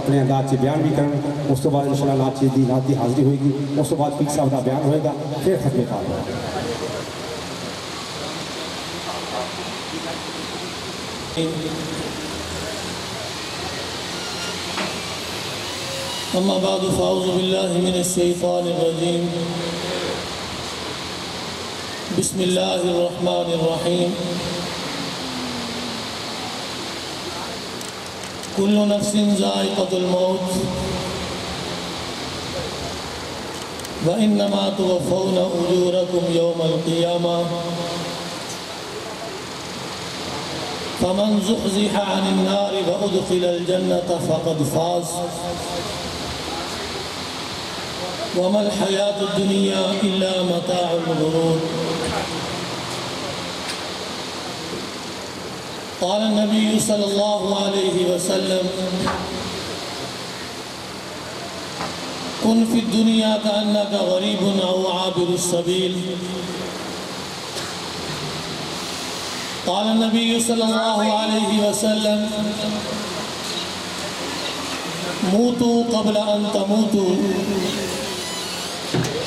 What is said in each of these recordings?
اپنے انداز سے بیان بھی کریں. اس تو بعد انشاءاللہ نعت دی حاضری ہوئے گی. اس تو بعد پیر صاحب کا بیان ہوئے گا, پھر ختم کار ہوگا. اما بعد فاعوذ باللہ من الشیطان الرجیم. بسم اللہ الرحمن الرحیم. کل نفس ذائقۃ الموت وانما توفون اجورکم یوم القیامہ فمن زحزح عن النار وادخل الجنة فقد فاز وما الحياة الدنيا إلا متاع الغرور. قال النبي صلى الله عليه وسلم كن في الدنيا كأنك غريب أو عابر السبيل. قال النبي صلى الله عليه وسلم موتوا قبل أن تموتوا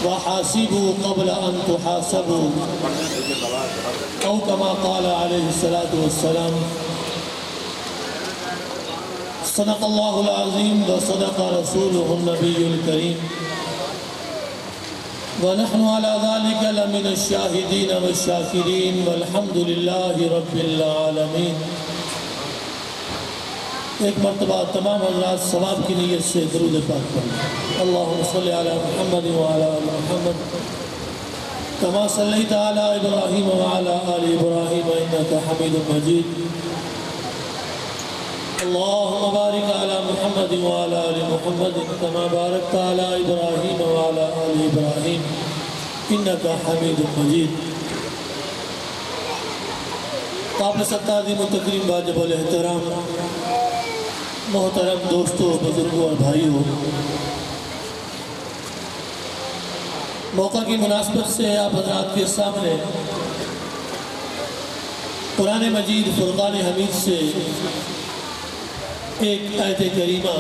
وحاسبوا قبل أن تحاسبوا أو كما قال عليه الصلاة والسلام. صدق الله العظيم وصدق رسوله النبي الكريم ونحن على ذلك لمن الشاهدين والشاكرين والحمد لله رب العالمين. ایک مرتبہ تمام حضرات ثواب کی نیت سے درود پاک پڑھیں. اللہم صلی علی محمد وعلی آل محمد کما صلیت علی ابراہیم وعلی آل ابراہیم انک حمید مجید. اللہم بارک علی محمد وعلی آل محمد کما بارکت علی ابراہیم وعلی آل ابراہیم انک حمید مجید. قابل تعظیم و تکریم واجب الاحترام محترم دوستوں, بزرگوں اور بھائیوں, موقع کی مناسبت سے آپ حضرات کے سامنے قرآن مجید فرقان حمید سے ایک آیت کریمہ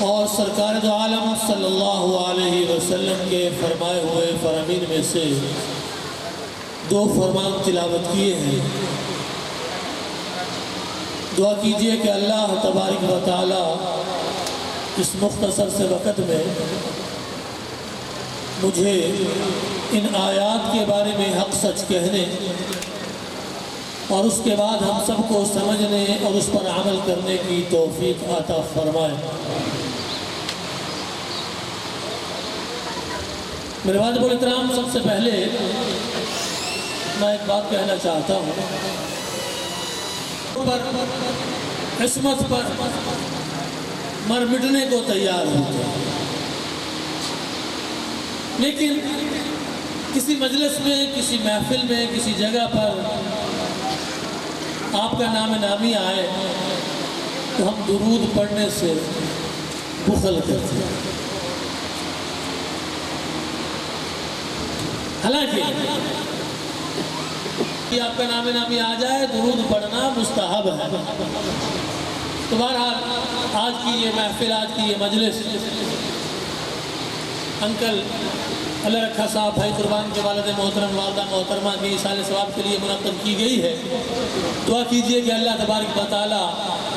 اور سرکار دو عالم صلی اللہ علیہ وسلم کے فرمائے ہوئے فرامین میں سے 2 فرمان تلاوت کیے ہیں. دعا کیجئے کہ اللہ تبارک و تعالی اس مختصر سے وقت میں مجھے ان آیات کے بارے میں حق سچ کہنے اور اس کے بعد ہم سب کو سمجھنے اور اس پر عمل کرنے کی توفیق عطا فرمائے. میرے واجب الاحترام, سب سے پہلے میں ایک بات کہنا چاہتا ہوں. عصمت پر مر مٹنے کو تیار ہوتے ہیں, لیکن کسی مجلس میں, کسی محفل میں, کسی جگہ پر آپ کا نام نامی آئے تو ہم درود پڑھنے سے بخل کرتے ہیں. حالانکہ کہ آپ کا نام نامی آ جائے درود پڑھنا مستحب ہے. تو بہرحال آج کی یہ محفل, آج کی یہ مجلس انکل اللہ رکھا صاحب بھائی قربان کے والد محترم والدہ محترمہ کی ایصال ثواب کے لیے منعقد کی گئی ہے. دعا کیجئے کہ اللہ تبارک و تعالی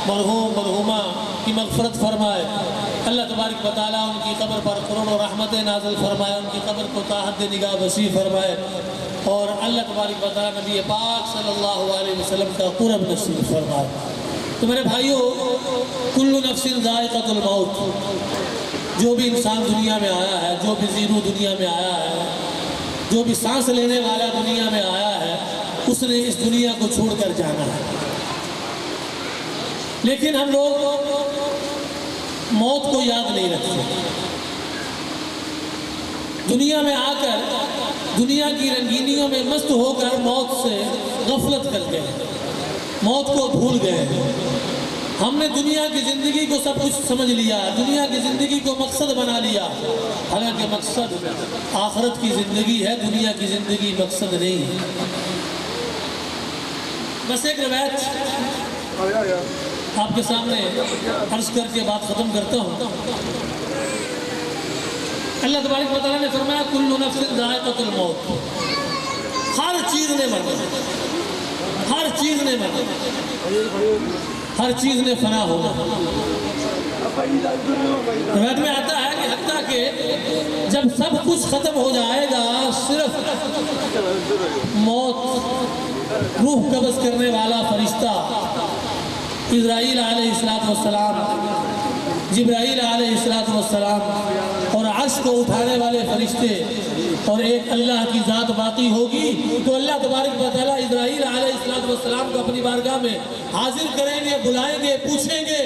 مرحوم مرحومہ کی مغفرت فرمائے. اللہ تبارک و تعالی ان کی قبر پر کرون و رحمتیں نازل فرمائے, ان کی قبر کو تا حد نگاہ وسیع فرمائے, اور اللہ تبارک و تعالی نبی پاک صلی اللہ علیہ وسلم کا قرب نصیب فرمائے. تو میرے بھائیو, کل نفس ذائقۃ الموت, جو بھی انسان دنیا میں آیا ہے, جو بھی زیرو دنیا میں آیا ہے, جو بھی سانس لینے والا دنیا میں آیا ہے, اس نے اس دنیا کو چھوڑ کر جانا ہے. لیکن ہم لوگ موت کو یاد نہیں رکھتے. دنیا میں آ کر دنیا کی رنگینیوں میں مست ہو کر موت سے غفلت کر گئے, موت کو بھول گئے. ہم نے دنیا کی زندگی کو سب کچھ سمجھ لیا, دنیا کی زندگی کو مقصد بنا لیا, حالانکہ مقصد آخرت کی زندگی ہے, دنیا کی زندگی مقصد نہیں ہے. بس ایک روایت آپ کے سامنے عرض کر کے بات ختم کرتا ہوں۔ اللہ تبارک و تعالیٰ نے فرمایا کل نفس ذائقۃ الموت، ہر چیز نے مرنا، ہر چیز نے مرنا، ہر چیز نے فنا ہونا۔ روایت میں آتا ہے کہ حتیٰ کہ جب سب کچھ ختم ہو جائے گا، صرف موت، روح قبض کرنے والا فرشتہ اسرائیل علیہ السلام، جبرائیل علیہ السلام اور عرش کو اٹھانے والے فرشتے اور ایک اللہ کی ذات باقی ہوگی، تو اللہ تبارک و تعالیٰ اسرائیل علیہ السلام کو اپنی بارگاہ میں حاضر کریں گے، بلائیں گے، پوچھیں گے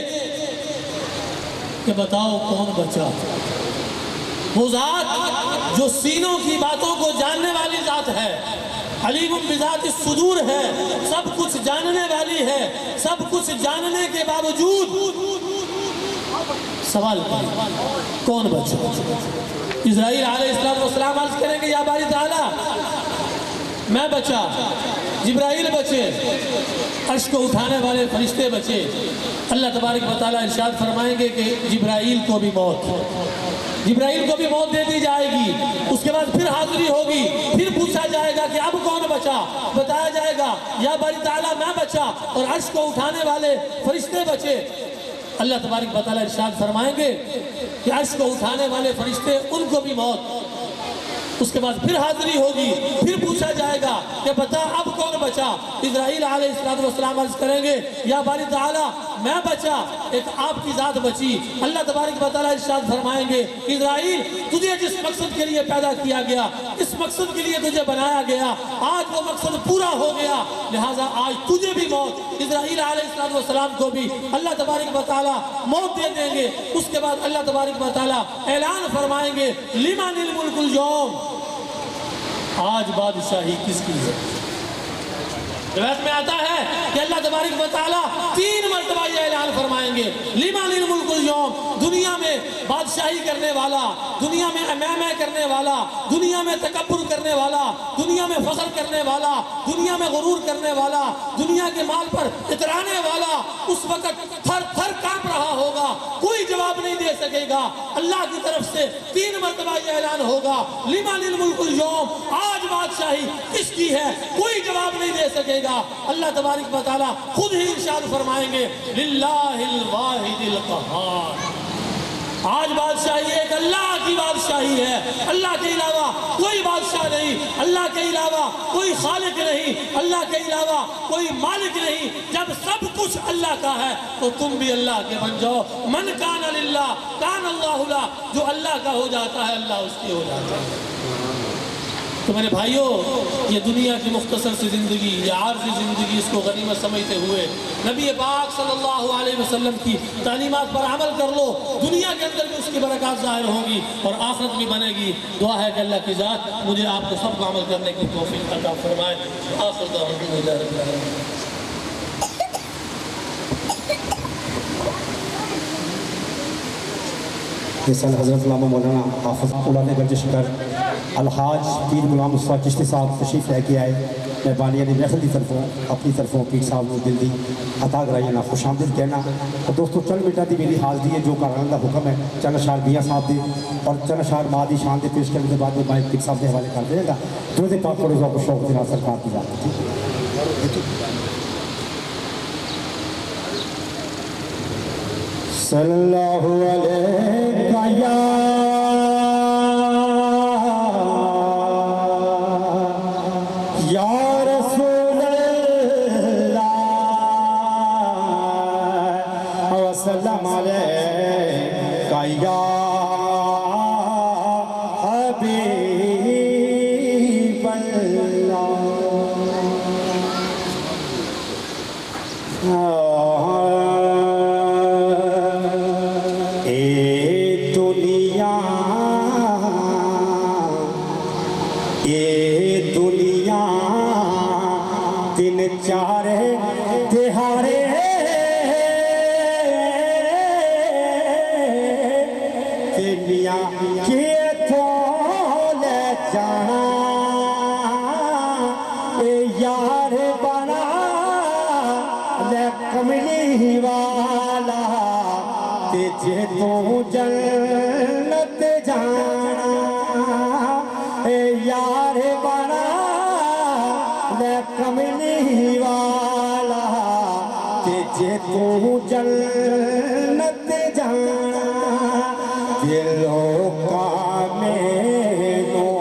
کہ بتاؤ کون بچا؟ وہ ذات جو سینوں کی باتوں کو جاننے والی ذات ہے، علیم بذات الصدور ہے، سب کچھ جاننے والی ہے، سب کچھ جاننے کے باوجود سوال کریں کون بچا؟ اسرائیل علیہ السلام عرض کریں گے یا باری تعالیٰ میں بچا، جبرائیل بچے، عرش کو اٹھانے والے فرشتے بچے۔ اللہ تبارک و تعالیٰ ارشاد فرمائیں گے کہ جبرائیل کو بھی موت دے دی جائے گی۔ اس کے بعد پھر حاضری ہوگی، پھر پوچھا جائے گا کہ اب کون بچا؟ بتایا جائے گا یا باری تعالیٰ میں بچا اور عرش کو اٹھانے والے فرشتے بچے۔ اللہ تبارک و تعالیٰ ارشاد فرمائیں گے کہ عرش کو اٹھانے والے فرشتے ان کو بھی موت۔ اس کے بعد پھر حاضری ہوگی، پھر پوچھا جائے گا کہ بتا اب کون بچا؟ اسرائیل علیہ السلام عرض کریں گے یا باری تعالیٰ میں بچا، ایک آپ کی ذات بچی۔ اللہ تبارک و تعالیٰ ارشاد فرمائیں گے اسرائیل تجھے جس مقصد کے لیے پیدا کیا گیا، اس مقصد کے لیے تجھے بنایا گیا، آج وہ مقصد پورا ہو گیا، لہٰذا آج تجھے بھی موت، اسرائیل علیہ السلام کو بھی اللہ تبارک و تعالیٰ موت دے دیں گے۔ اس کے بعد اللہ تبارک و تعالیٰ اعلان فرمائیں گے لمن الملک اليوم، آج بادشاہی کس کی ہے؟ روایت میں آتا ہے کہ اللہ تبارک و تعالیٰ 3 مرتبہ یہ اعلان فرمائیں گے لمن الملک اليوم، دنیا میں بادشاہی کرنے والا، دنیا میں میں کرنے والا، دنیا میں تکبر کرنے والا، دنیا میں فخر کرنے والا، دنیا میں غرور کرنے والا، دنیا کے مال پر اترانے والا اس وقت تھر تھر کانپ رہا ہوگا، کوئی جواب نہیں دے سکے گا۔ اللہ کی طرف سے 3 مرتبہ یہ اعلان ہوگا لمن الملک اليوم، آج بادشاہی کس کی ہے؟ کوئی جواب نہیں دے سکے گا۔ اللہ تبارک و تعالیٰ خود ہی ارشاد فرمائیں گے للہ الواحد القہار، آج بادشاہی ایک اللہ کی بادشاہی ہے، اللہ کے علاوہ کوئی بادشاہ نہیں، اللہ کے علاوہ کوئی خالق نہیں، اللہ کے علاوہ کوئی مالک نہیں۔ جب سب کچھ اللہ کا ہے تو تم بھی اللہ کے بن جاؤ۔ من کان للہ کان اللہ لہ، جو اللہ کا ہو جاتا ہے اللہ اس کی ہو جاتا ہے۔ تو میرے بھائیوں، یہ دنیا کی مختصر سی زندگی، یہ عارضی زندگی، اس کو غنیمت سمجھتے ہوئے نبی پاک صلی اللہ علیہ وسلم کی تعلیمات پر عمل کر لو، دنیا کے اندر بھی اس کی برکات ظاہر ہوں گی اور آخرت بھی بنے گی۔ دعا ہے کہ اللہ کی ذات مجھے آپ کو سب کو عمل کرنے کی توفیق عطا فرمائے۔ آخر دعوانا الحمدللہ رب العالمین۔ اس سال حضرت علامہ مولانا حافظ مولانا گنج شکر الحاج پیر غلام مصطفیٰ چشتی صاحب تشریف لے کے آئے۔ میں بانیہ محفل کی طرفوں اپنی طرفوں پیر صاحب کو دل دی عطا کرائی نا خوش آمدید کہنا۔ اور دوستو چند منٹاں دی میری حاضری ہے، جو کاران دا حکم ہے چند اشعار میاں صاحب دے اور چند اشعار مادی شان دے پیش کرنے کے بعد میں مائک پیر صاحب کے حوالے کر دے گا۔ درود پاک پڑھو ذوق و شوق کے ساتھ سرکار کی ذات۔ صلی اللہ علیہ یا رسول اللہ وسلم علیہ یا حبیب اللہ۔ تین چار تہارے تینیاں کیے تو لے جانا اے یار بنا لے کملی ہوا تے جے تو جنت جانا اے یار بنا لے کملی والا تے جے تو جنت جانا تے لوکا مینوں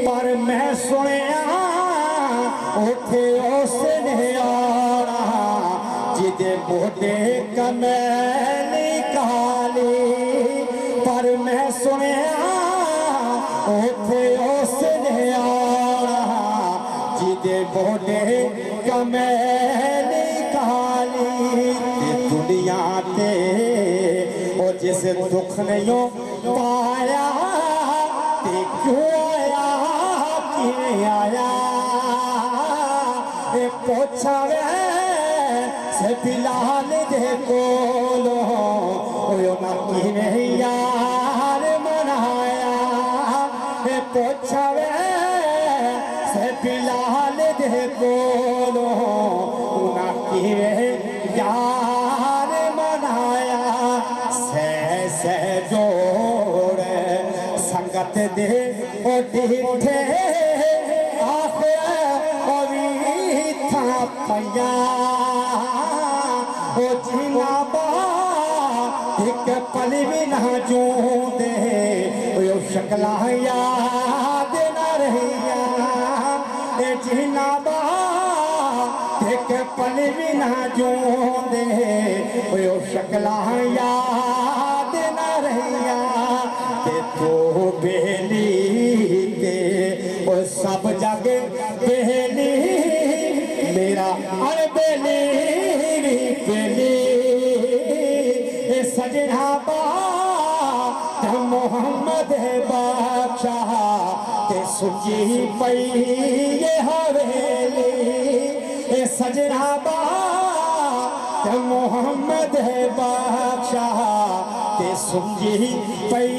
پر میں سنیا اٹھے اس نے آنا جدے موڈے کمیلی کالی پر میں سنیا اٹھے اس نے آنا جدے موڈے کمیلی کالی دنیا تے اور جس دکھ نہیں پایا تے کیوں آیا کیوں آیا اے پوچھا وے سے بلال دے کولو اونا کیوں یار منایا اے پوچھا وے سے بلال دے کولو اونا کیوں یار منایا سے جوڑ سنگت دے او ڈھٹھے آخر اوی تھا پیا او جینا با ایک پل بھی نہ جون دے او شکلہ یاد نہ رہیا اے جینا با ایک پل بھی نہ جون دے او شکلہ یاد نہ رہیا کہ تو بیلی تے اور سب جگ بیلی میرا اور بیلی بیلی اے سجنہ با محمد بادشاہ تے سچی پئی یہ حویلی اے سجنہ با محمد بادشاہ تے سمجھی پئی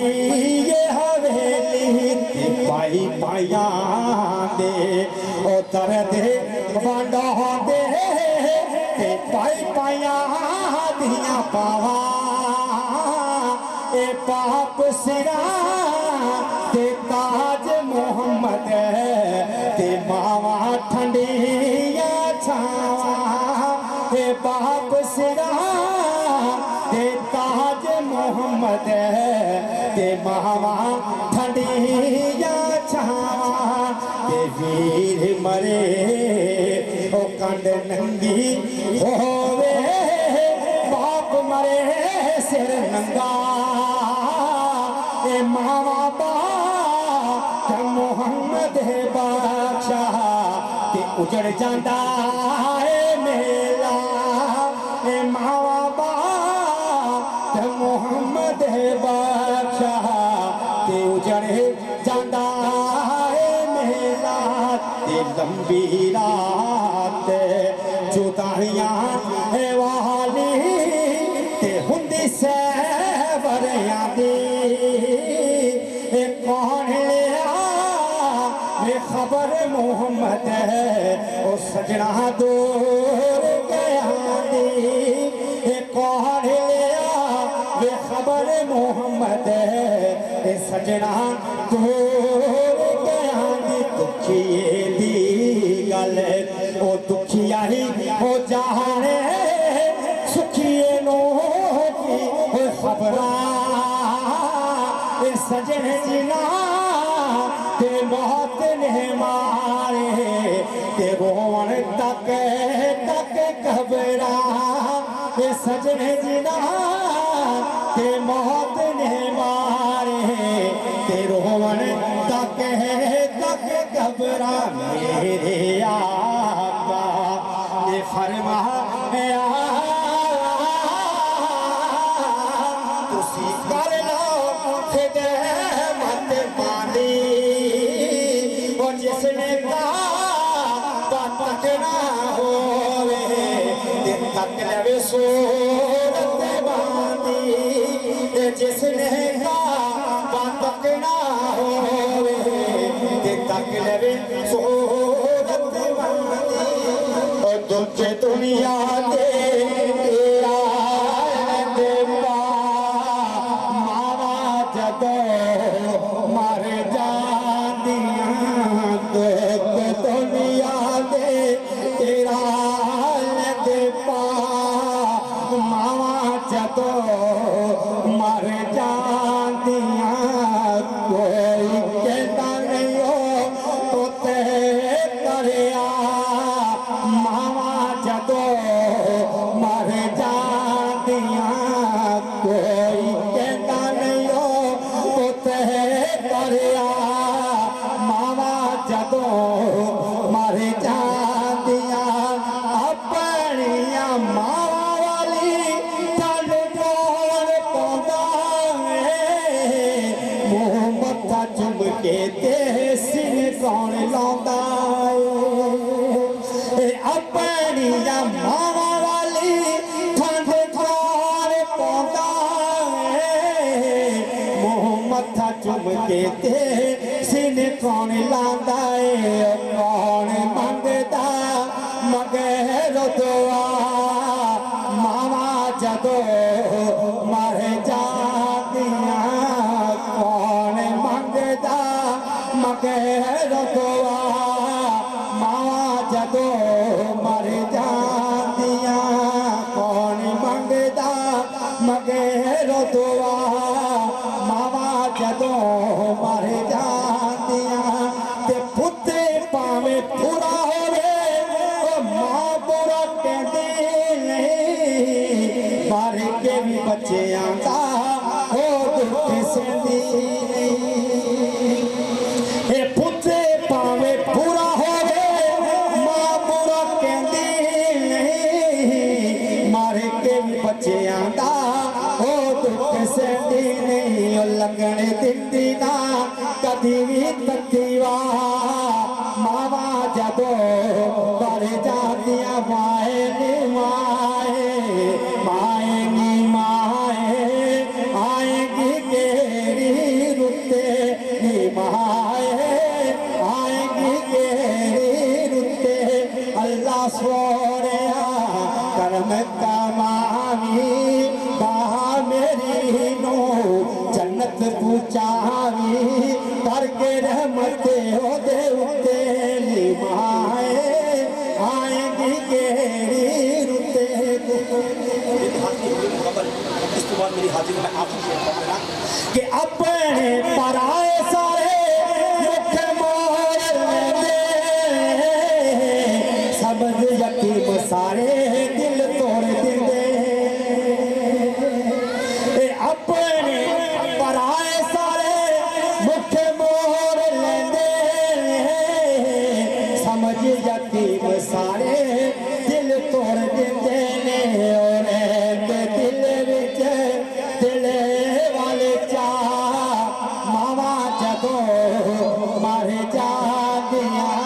یہ حویلی تے پائی پائیاں دے او درد وانڈا دے تے پائی پائیاں دیاں پاوا اے پاپ سرا تے تاج محمد تے ماوا ٹھنڈیاں چھاوا اے باپ سرا تے تاج محمد تے ماوا ٹھنڈیاں چھاوا تے ویر مرے او کنڈ ننگی ہووے باپ مرے سر ننگا اے ماوا باپ محمد بادشاہ تے اجڑ جاندا اے میلا اے ماوا باپ محمد بادشاہ تے اجڑ جاندا اے میلا تے لمبی رات جدائیاں اے والی تے ہندی سیوریاں دی اے کون لیا میں خبر محمد او سجنہ دور گیا دی اے کون لیا میں خبر محمد اے سجنہ دور گیا دی دکھیے دی گل او دکھیا ہی او جانے سکھیے نو کی او خبران اے سجن جنا تے موت نے مارے تے رون تک گھبران اے سجن جنا تے موت نے مارے تے رون تک گھبران میرے آقا نے فرمایا تسی کر لو خدمت مانی اور جس نے کہا تک نہ ہوئے دن تک لوے صورت بانی یاد تیرا دے پا ماوا جدو مر جاندیاں دکھ دنیا دے تیرا دے پا ماوا جدو مر جاندیاں کوئی کہتا نہیں ہو تو تے کریا ماوا جدو مر جاندیاں کوئی کہتا نہیں ہو تو تے کریا ماوا جدو مر جاندیاں اپنیاں ماوا والی ٹھنڈ کون پوندا منہ متھا چم کے تے سر کون لاوندا اپنیاں ماوا والی ٹھنڈ کون پوندا منہ متھا چم کے تے سر کون لاندا کون منگدا مگر دعا ماوا جدو مر جاندیاں کون منگدا مگر دعا ماوا جدو مر جاندیاں کون منگدا مگر دعا ماوا جدو مر جاندیاں تے پتر پاویں پورا ہوئے ماں برا کہندی نہیں مر کے بھی بچے آندا ہو دکھ سندی اے پتر پاویں پورا ہوئے ماں برا کہندی نہیں مر کے بھی بچے آندا ہو دکھ سندی نہیں لنگن دندی نا کدی بھی تکیوا ماوا جدو مر جاندیاں مائے نی مائے مائے نی مائے آئیں گی کیڑی رتے نی مائے آئیں گی کیڑی رتے اللہ سوریا کرم کماوی باہ میری نو جنت پہنچاوی کر کے رحمت ہو دے اتے نی مائے آئیں گی کیڑی رتے اس کے بعد میری حاضر میں آپ سے کہ اپنے پرائے سارے مکھ موڑ لیندے سبز یتیم سارے دل توڑ دیندے اپنے پرائے سارے مکھ موڑ لیندے سمجھ یتیم سارے دل توڑ دیندے اور دل وچ دل والے چاہ ماوا جدو مر جاندیاں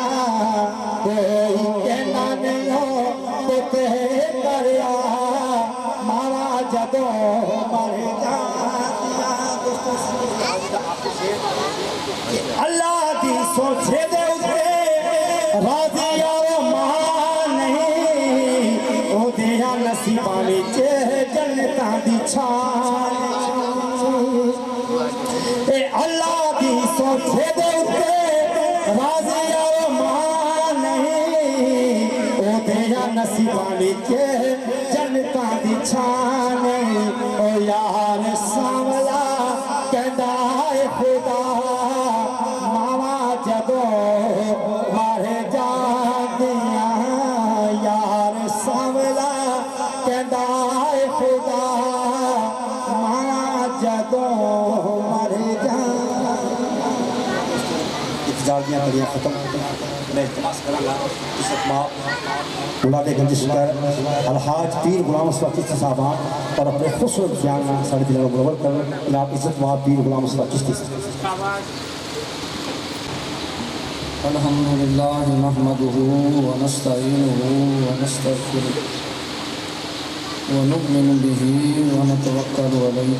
کوئی کہنا نہیں ہو تو تے کریا ماوا جدو مر جاندیاں اللہ دی سوچے دے اتے راضی آو ماں نہیں او دیا نصیباں وچ جنتاں دی چھان اے اللہ دی سوچے دے اتے راضی آو ماں نہیں او دیا نصیباں وچ جنتاں دی چھان او یار ساملا کہندا اے خدا ماوا جدو مر جاندیاں یار ساملا کہندا اے خدا ماوا جدو مر جاندیاں ابتدالیاں بڑیاں ختم میں التماس کروں گا اس وقت اولاد گنج شکر الحاج پیر غلام مصطفیٰ چشتی صاحبان اور اپنے خوبصورت بیان ساڑھے دلوں منور کر جناب عزت مآب پیر غلام مصطفیٰ چشتی صاحب الحمدللہ نحمده ونستعینه ونستغفره ونؤمن به ونتوکل علیہ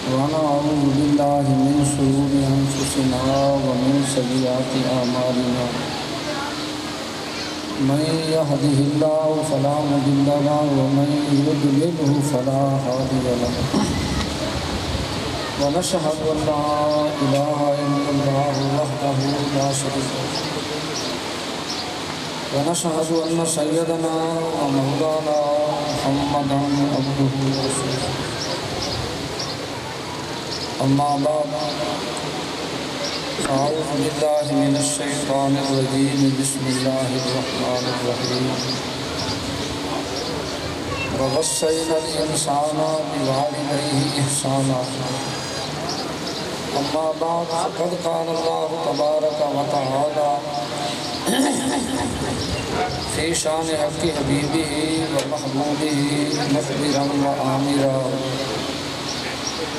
ونعوذ باللہ من شرور انفسنا ومن سیئات اعمالنا من يهده الله فلا مضل له ومن يضلله فلا هادي له ونشهد أن لا إله إلا الله وحده لا شريك له ونشهد أن سيدنا ومولانا محمدا عبده ورسوله أما بعد أعوذ بالله من الشيطان الرجيم بسم الله الرحمن الرحيم ووصينا الإنسان بوالديه إحسانا أما بعد فقد قال الله تبارك وتعالى في شان حق حبيبه ومحبوبه مخبرا وآمرا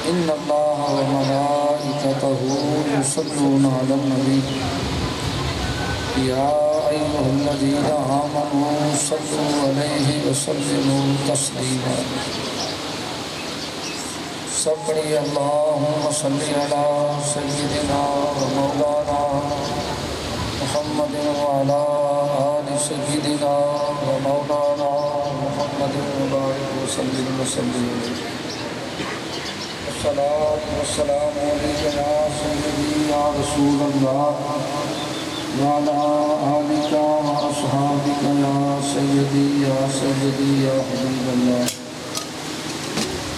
إن الله وملائكته يصلون على النبي يا أيها الذين آمنوا صلوا عليه وسلموا تسليما صبري اللهم صل على سيدنا ومولانا محمد وعلى آل سيدنا ومولانا محمد وبارك وسلم الصلاة والسلام عليك يا سيدي يا رسول الله وعلى آلك وأصحابك يا سيدي يا حبيب الله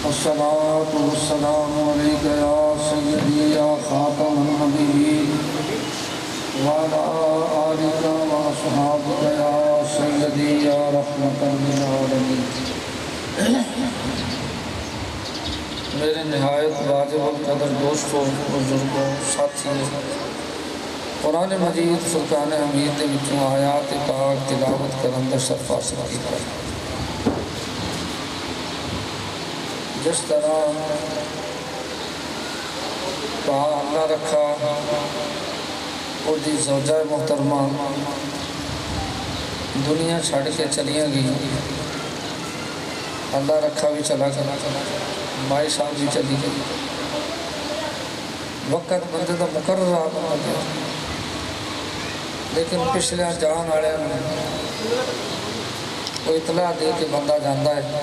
الصلاة والسلام عليك يا سيدي يا خاتم النبيين وعلى آلك وأصحابك يا سيدي يا رحمة للعالمين میرے نہایت واجب القدر دوستوں بزرگوں ساتھیوں قرآن مجید فرقان حمید دے وچوں آیات پاک تلاوت کرن دا شرف حاصل کیتا جس طرح اللہ رکھا اور دی زوجہ محترمہ دنیا چھڑ کے چلیاں گئی اللہ رکھا بھی چلا مائی صاحب بھی چلی گئی وقت بندے دا مقرر آ گیا لیکن پچھلے جان والے کوئی اطلاع دے کے بندہ جانا ہے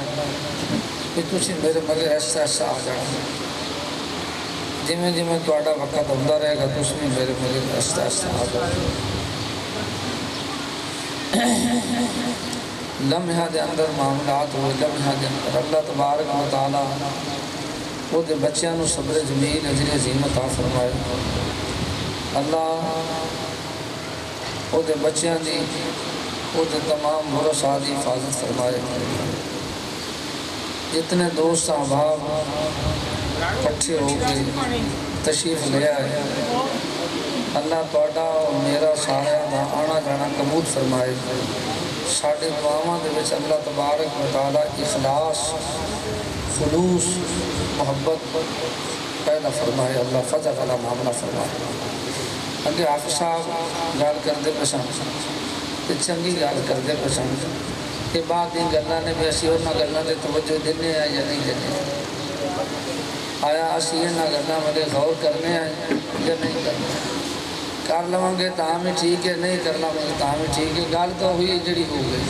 کہ تسی میرے مگر ایسا آ جانا جمیں جمیں تہاڈا وقت ہوتا رہے گا تسی بھی میرے مگر ایسا آ جانا لمحہ دے اندر معاملات ہوئے لمحہ دے اندر اللہ تبارک و تعالی وہ دے بچیاں نو صبر جمیل اجر عظیم عطا فرمائے اللہ وہ دے بچیاں دی وہ دے تمام ورثاء دی حفاظت فرمائے جتنے دوست احباب کٹھے ہو کے تشریف لے آئے اللہ تہاڈا اور میرا سارا دا آنا جانا قبول فرمائے ساڑھے دعاواں دے وچ اللہ تبارک و تعالی اخلاص خلوص محبت پیدا فرمائے اللہ فتح والا معاملہ فرمائے اگے حافظ صاحب گال کردے پسند تے چنگی گال کردے پسند کہ بعد دن گلاں نے بھی اسی انہاں گلاں دے توجہ دینے ہیں یا نہیں دینے آیا اسی انہاں گلاں والے غور کرنے ہیں یا نہیں کرنے کر لواں گے تاں بھی ٹھیک ہے نہیں کر لواں گے تاں بھی ٹھیک ہے گل تو ہوئی جڑی ہو گئی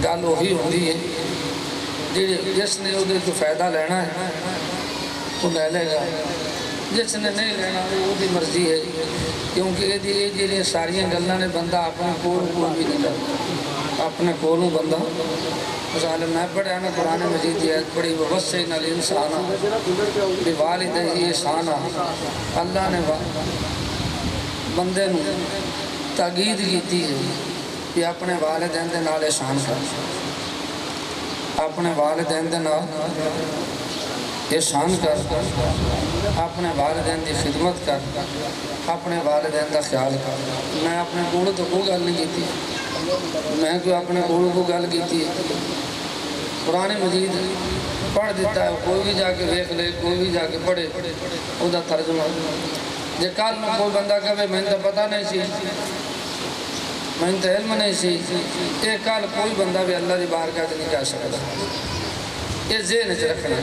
گل وہی ہوندی ہے جس نے وہ فائدہ لینا ہے وہ لے لے گا جس نے نہیں لینا وہ مرضی ہے کیونکہ یہ ساریاں گلاں نے بندہ اپنے کول بھی نہیں کرتا اپنے کولوں بندہ مثال میں پڑھیا نا قرآن مجید کی آیت پڑھی ووصینا الانسان بوالدیہ احسانا اللہ نے بندے نو تاکید کیتی ہے کہ اپنے والدین دے نال احسان کر اپنے والدین دے نال احسان کر اپنے والدین دی خدمت کر اپنے والدین دا خیال کر میں اپنے کول تو کوئی گل نہیں کیتی میں کوئی اپنے کول کو گل کیتی قرآن مجید پڑھ دیتا ہے کوئی بھی جا کے دیکھ لے کوئی بھی جا کے پڑھے وہ دا ترجمہ جے کل میں کوئی بندہ کہے میں تو پتہ نہیں سی میں تو علم نہیں سی یہ کل کوئی بندہ بھی اللہ دی بارگاہ نہیں کہہ سکتا یہ ذہن چ رکھنا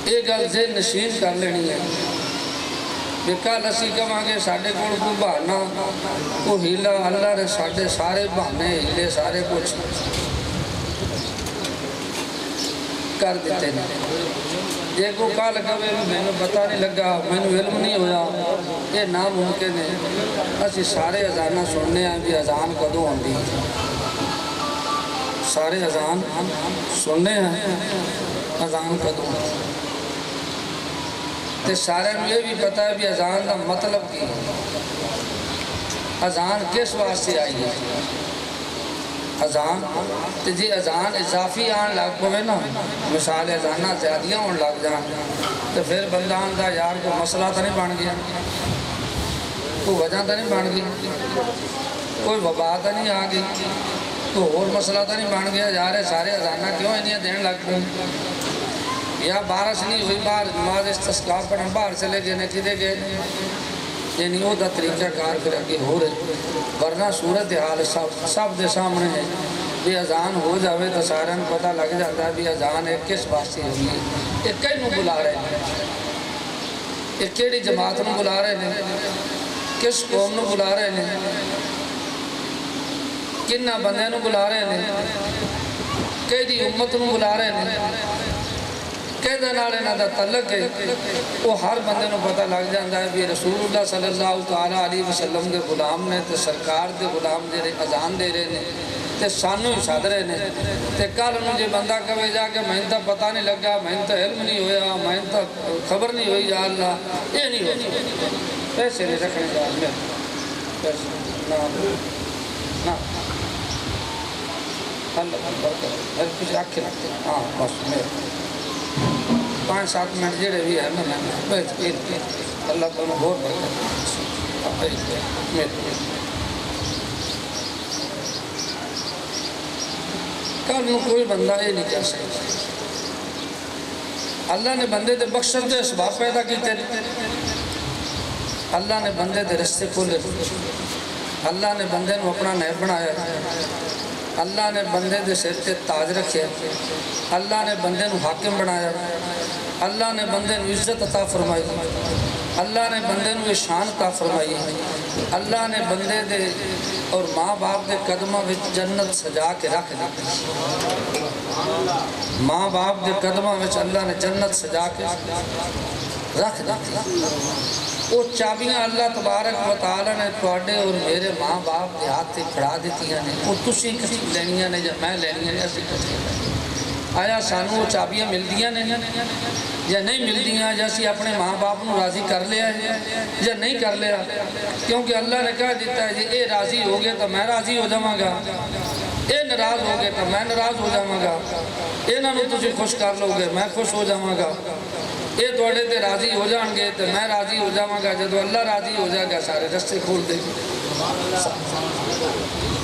یہ گل ذہن نشین کر لینی ہے بھی کل اسی کہاں ساڈے کول کوئی بہانا کوئی ہیلا اللہ نے ساڈے سارے بہانے ہیلے سارے کچھ کر دیتے ہیں جے کو کل کہے مینوں پتہ نہیں لگا مینوں علم نہیں ہویا یہ ناممکن ہے اسی سارے اذاناں سننے ہیں بھی اذان کدوں ہوندی سارے اذان سننے ہیں اذان کدوں تے سارے یہ بھی پتہ ہے بھی اذان کا مطلب کی اذان کس واسطے آئی ہے اذان تے جی اذان اضافی آن لگ پوے نا مثال اذانہ زیادیاں ہون لگ جان تو پھر بندہ آندا یار کوئی مسئلہ تو نہیں بن گیا کوئی وجہ تو نہیں بن گئی کوئی وبا تو نہیں آ گئی کوئی اور مسئلہ تو نہیں بن گیا یار سارے اذانہ کیوں انہیں دین لگ پے یا بارش نہیں ہوئی باہر نماز استسقاء پڑھن باہر چلے گئے نے کدے گئے یعنی وہ دا طریقہ کار پھر اگے ہو رہے ورنہ صورتحال سب دے سامنے ہے بھی اذان ہو جاوے تو سارے پتہ لگ جاتا ہے بھی اذان ایک کس واسطے ہوئی ہے ایک کئی نو بلا رہے ہیں ایک کیڑی جماعت نو بلا رہے ہیں کس قوم نو بلا رہے ہیں کنہ بندے نو بلا رہے ہیں کیڑی امت نو بلا رہے ہیں کہدے نال انہاں دا تعلق ہے وہ ہر بندے نو پتہ لگ جاندا ہے بھی رسول اللہ صلی اللہ تعالی علیہ وسلم دے غلام نے تے سرکار دے غلام جڑے اذان دے رہے نے تے سانو ہی سد رہے نے تے کل نو جے بندہ کہے جا کے میں تے پتہ نہیں لگا میں تے علم نہیں ہویا میں تے خبر نہیں ہوئی یا اللہ یہ نہیں ہو پیسے نہیں رکھنے جا میں پیسے نہ اللہ برکت ہے کچھ آنکھیں رکھتے ہاں بس میرے 5-7 منٹ جڑے بھی ہیں میں بیٹھ کے اللہ تعالیٰ بہت برکت کل نو کوئی بندہ یہ نہیں کہہ سکتا اللہ نے بندے دے بخشش دے اسباب پیدا کیتے اللہ نے بندے دے رستے کھولے اللہ نے بندے نو اپنا نیب بنایا اللہ نے بندے دے سر تے تاج رکھے اللہ نے بندے نو حاکم بنایا اللہ نے بندے نو عزت عطا فرمائی اللہ نے بندے نو شان عطا فرمائی اللہ نے بندے دے اور ماں باپ دے قدموں میں جنت سجا کے رکھ دی ماں باپ دے قدموں میں اللہ نے جنت سجا کے رکھ دی وہ چابیاں اللہ تبارک و تعالی نے تواڈے اور میرے ماں باپ دے ہاتھ تے پھڑا دتیاں نے وہ تسی کسی لینیاں نے یا میں لینیاں نے اسی کسی آیا سانو وہ چابیاں ملدیاں نے یا نہیں ملدیاں یا اسی اپنے ماں باپ نو راضی کر لیا ہے یا نہیں کر لیا کیونکہ اللہ نے کہہ دیتا ہے جی اے راضی ہو گئے تو میں راضی ہو جاواں گا اے ناراض ہو گئے تو میں ناراض ہو جاواں گا انہاں نو تسی خوش کر لو گے میں خوش ہو جاواں گا یہ توڑے تے راضی ہو جان گے تو میں راضی ہو جاواں گا جدو اللہ راضی ہو جائے گا سارے رستے کھول دے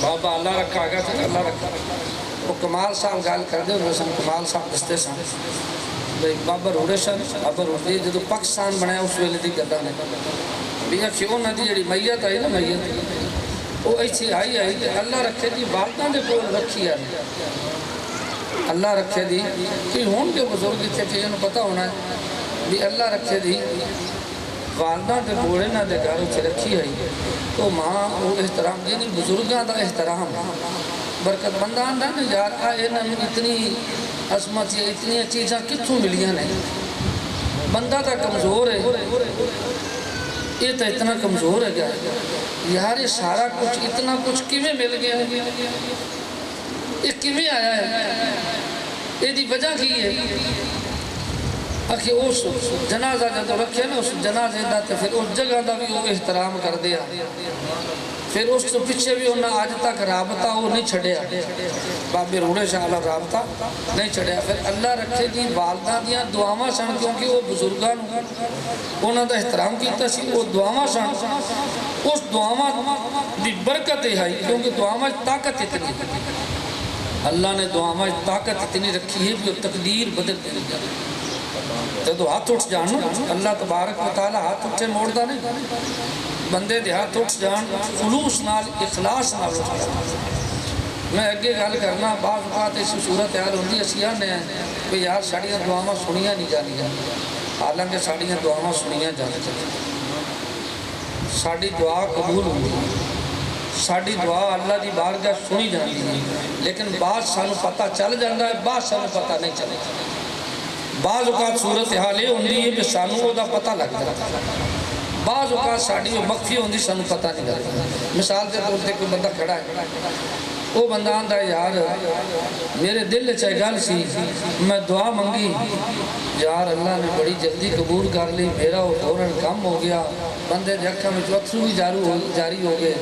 بابا اللہ رکھا گا تو اللہ رکھا وہ کمال صاحب گال کر دے انہوں سن کمال صاحب دستے سن بھئی بابا روڑے سن بابا روڑے جدو پاکستان بنایا اس ویلے دی گدا نے بھی اکھیوں نہ دی جڑی میت آئی نا میت وہ ایسی آئی کہ اللہ رکھے دی والدہ نے کول رکھی ہے اللہ رکھے دی کہ ہون کے بزرگ تھے کہ انہوں پتہ ہونا ہے بھی اللہ رکھے دی والدہ دے بوڑے نہ دے گھر سے رکھی ہے تو ماں وہ احترام یعنی بزرگاں دا احترام برکت مندان دا نا یار آئے نا اتنی عظمت یا اتنی چیزاں کتھوں ملیاں نہیں بندہ تا کمزور ہے یہ تا اتنا کمزور ہے گیا یار یہ سارا کچھ اتنا کچھ کیویں مل گیا ہے یہ کیویں آیا ہے یہ دی وجہ کی ہے اکھے اس جنازہ جدو رکھے نا اس جنازے دا تے پھر اس جگہ دا بھی وہ احترام کر دیا پھر اس تو پیچھے بھی انہاں آج تک رابطہ وہ نہیں چھڑیا بابے روڑے شاہ اللہ رابطہ نہیں چھڑیا پھر اللہ رکھے دی والدہ دیاں دعاواں سن کیونکہ وہ بزرگاں انہاں دا احترام کیتا سی وہ دعاواں سن اس دعاواں دی برکت ہے کیونکہ دعاواں طاقت اتنی اللہ نے دعاواں طاقت اتنی رکھی ہے کہ تقدیر بدل دے گا تو ہاتھ اٹھ جان اللہ تبارک و تعالی ہاتھ اٹھے موڑ دا نہیں بندے دے ہاتھ اٹھ جان خلوص نال اخلاص نال اٹھ جان میں اگے گل کرنا بعض اوقات اس صورت حال ہوندی اسی آنے ہیں کہ یار ساڑیاں دعاواں سنیاں نہیں جانیاں حالانکہ ساڑیاں دعاواں سنیاں جانیاں ساری دعا قبول ہوتی ہے، ساری دعا اللہ دی بارگاہ سنی جاتی ہے، لیکن بعض سانو پتہ چل جاتا ہے، بعض سانو پتہ نہیں چلتا۔ بعض اوقات صورت حال یہ ہوتی ہے کہ سانو وہ دا پتہ لگ جاتا ہے، بعض اوقات ساری وہ مخفی ہوتی سانو پتہ نہیں لگتا۔ مثال کے طور پہ کوئی بندہ کھڑا ہے، وہ بندہ آندا ہے یار میرے دل چاہے گل سی، میں دعا منگی، یار اللہ نے بڑی جلدی قبول کر لی، میرا وہ فوراً کم ہو گیا، بندے دے اکھاں وچ اتھرو بھی جاری ہو گئے،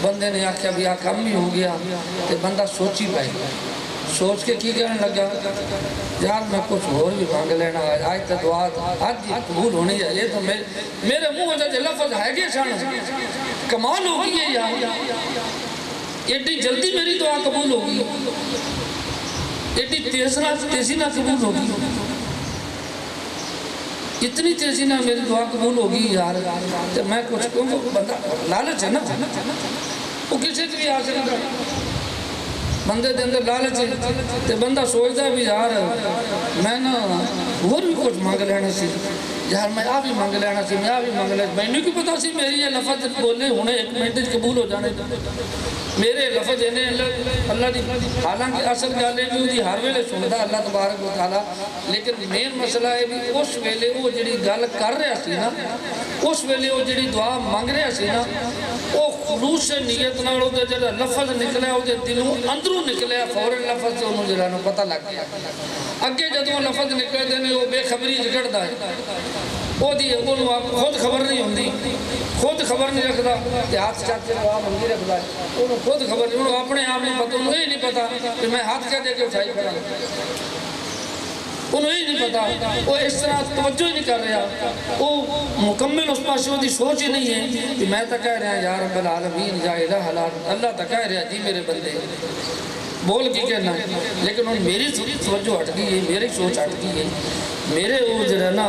بندے نے آکھیا بھی آ کم بھی ہو گیا، تے بندہ سوچی پائے، سوچ کے کی کہنے لگا یار میں کچھ اور بھی مانگ لینا، آج تو دعا آج ہی قبول ہونی ہے، یہ تو میرے منہ سے لفظ ہے گے سن کمال ہو گئی ہے یار، ایڈی جلدی میری دعا قبول ہوگی، ایڈی تیزی نہ قبول ہوگی، اتنی تیزی نہ میری دعا قبول ہوگی یار، تو میں کچھ کہوں بندہ لالچ ہے نا، وہ کسی کی بھی حاصل کر بندے دے اندر لالچ ہے، تو بندہ سوچتا بھی یار میں نا اور بھی کچھ مانگ لینا سی، یار میں آ بھی مانگ لینا سی، میں آ بھی مانگ لینا، میں نے کی پتا سی میری یہ لفظ بولنے ہونے ایک منٹ قبول ہو جانے، میرے لفظ انہیں اللہ دی، حالانکہ اصل گالے بھی ہوتی ہر ویلے سنتا اللہ تبارک و تعالیٰ، لیکن مین مسئلہ ہے بھی اس ویلے وہ جڑی گل کر رہا سی نا، اس ویلے وہ جڑی دعا مانگ رہا سی نا، وہ خلوص نیت نال وہ جڑا لفظ نکلیا وہ دلوں اندروں نکلیا، فوراً لفظ سے انہوں جڑا نو پتہ لگ گیا، اگے جدوں لفظ نکلے دینے وہ بے خبری جگڑتا ہے، وہ دی انہوں آپ خود خبر نہیں ہوندی، خود خبر نہیں رکھتا، کہ ہاتھ چاہتے دعا منگی رکھتا ہے، انہوں خود خبر نہیں، انہوں اپنے آپ نہیں پتا، انہوں یہ نہیں پتا کہ میں ہاتھ کیا دے کے اٹھائی کھڑا، انہوں یہ نہیں پتا، وہ اس طرح توجہ ہی نہیں کر رہا، وہ مکمل اس پاس وہ دی سوچ ہی نہیں ہے کہ میں تا کہہ رہا ہے یا رب العالمین یا الہ العالمین، اللہ تا کہہ رہا جی میرے بندے بول کی کہنا ہے، لیکن ان میری توجہ ہٹ گئی ہے، میری سوچ ہٹ گئی ہے، میرے وہ جڑا نا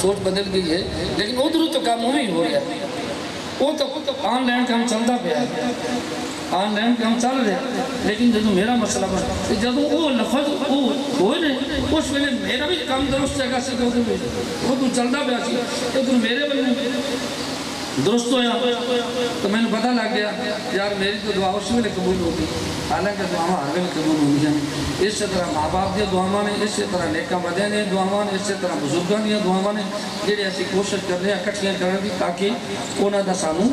سوچ بدل گئی ہے، لیکن ادھر تو کام ہوئی ہو رہا ہے، وہ تو آن لائن کام چلتا پیا ہے، آن لائن کام چل رہا ہے، لیکن جدو میرا مسئلہ بنا جدو وہ لفظ وہ ہوئے نے اس ویلے میرا بھی کام درست جگہ سے وہ تو چلتا پیا سی، تو میرے بلے درست ہویا تو میں نے پتہ لگ گیا یار میری تو دعا اس ویلے قبول ہوگی، حالانکہ دعا ہر ویلے قبول ہوگی ہیں، اس طرح ماں باپ دیا دعا نے، اس طرح نیکاں بدیاں دیا دعا نے، اس طرح بزرگاں دیا دعا نے، جڑے ایسی کوشش کر رہے ہیں اکٹھیاں کرنے کی تاکہ انہاں دا سانو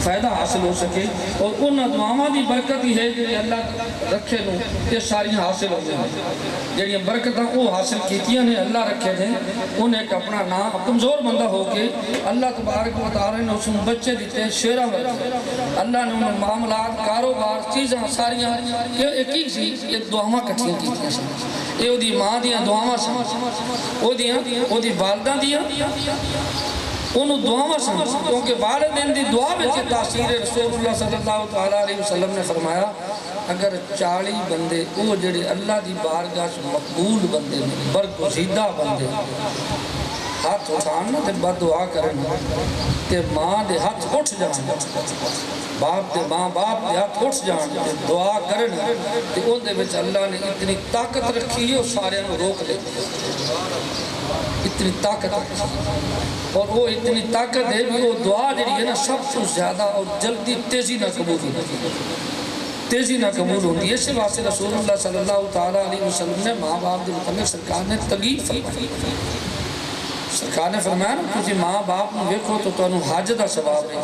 فائدہ حاصل ہو سکے، اور انہاں دعاواں دی برکت ہی ہے کہ اللہ رکھے نو یہ ساری حاصل ہو جائیں، جڑی برکتاں وہ حاصل کیتیاں نے اللہ رکھے ہیں، انہیں ایک اپنا نام کمزور بندہ ہو کے اللہ تبارک و تعالی نے اس بچے دیتے شیرہ ہوتے، اللہ نے انہیں معاملات کاروبار چیزیں ساریاں ایک ہی سی، یہ دعاواں کٹھیاں کیتیاں سن، یہ دی ماں دیاں دعاواں سن، وہ دی والدہ دیاں انہوں دعاواں سن، کیونکہ والدین دی دعا میں سے تاثیر رسول اللہ صلی اللہ علیہ وسلم نے فرمایا اگر 40 بندے وہ جڑے اللہ دی بارگاہ سے مقبول بندے برگزیدہ بندے ہاتھ اٹھانا تے بد دعا کرنا تے ماں دے ہاتھ اٹھ جانا، باپ دے ماں باپ دے ہاتھ اٹھ جانا تے دعا کرنا تے ان دے وچ اللہ نے اتنی طاقت رکھی ہے وہ سارے کو روک لے، اتنی طاقت رکھی، اور وہ اتنی طاقت ہے کہ وہ دعا جڑی ہے نا سب سے زیادہ اور جلدی تیزی نہ قبول ہوتی ہے، تیزی نہ قبول ہوتی ہے، اس واسطے رسول اللہ صلی اللہ علیہ وسلم نے ماں باپ کے متعلق سرکار نے ترغیب فرمائی، سرکار نے فرمایا نا کسی ماں باپ نے دیکھو تو تانوں حج دا ثواب ہے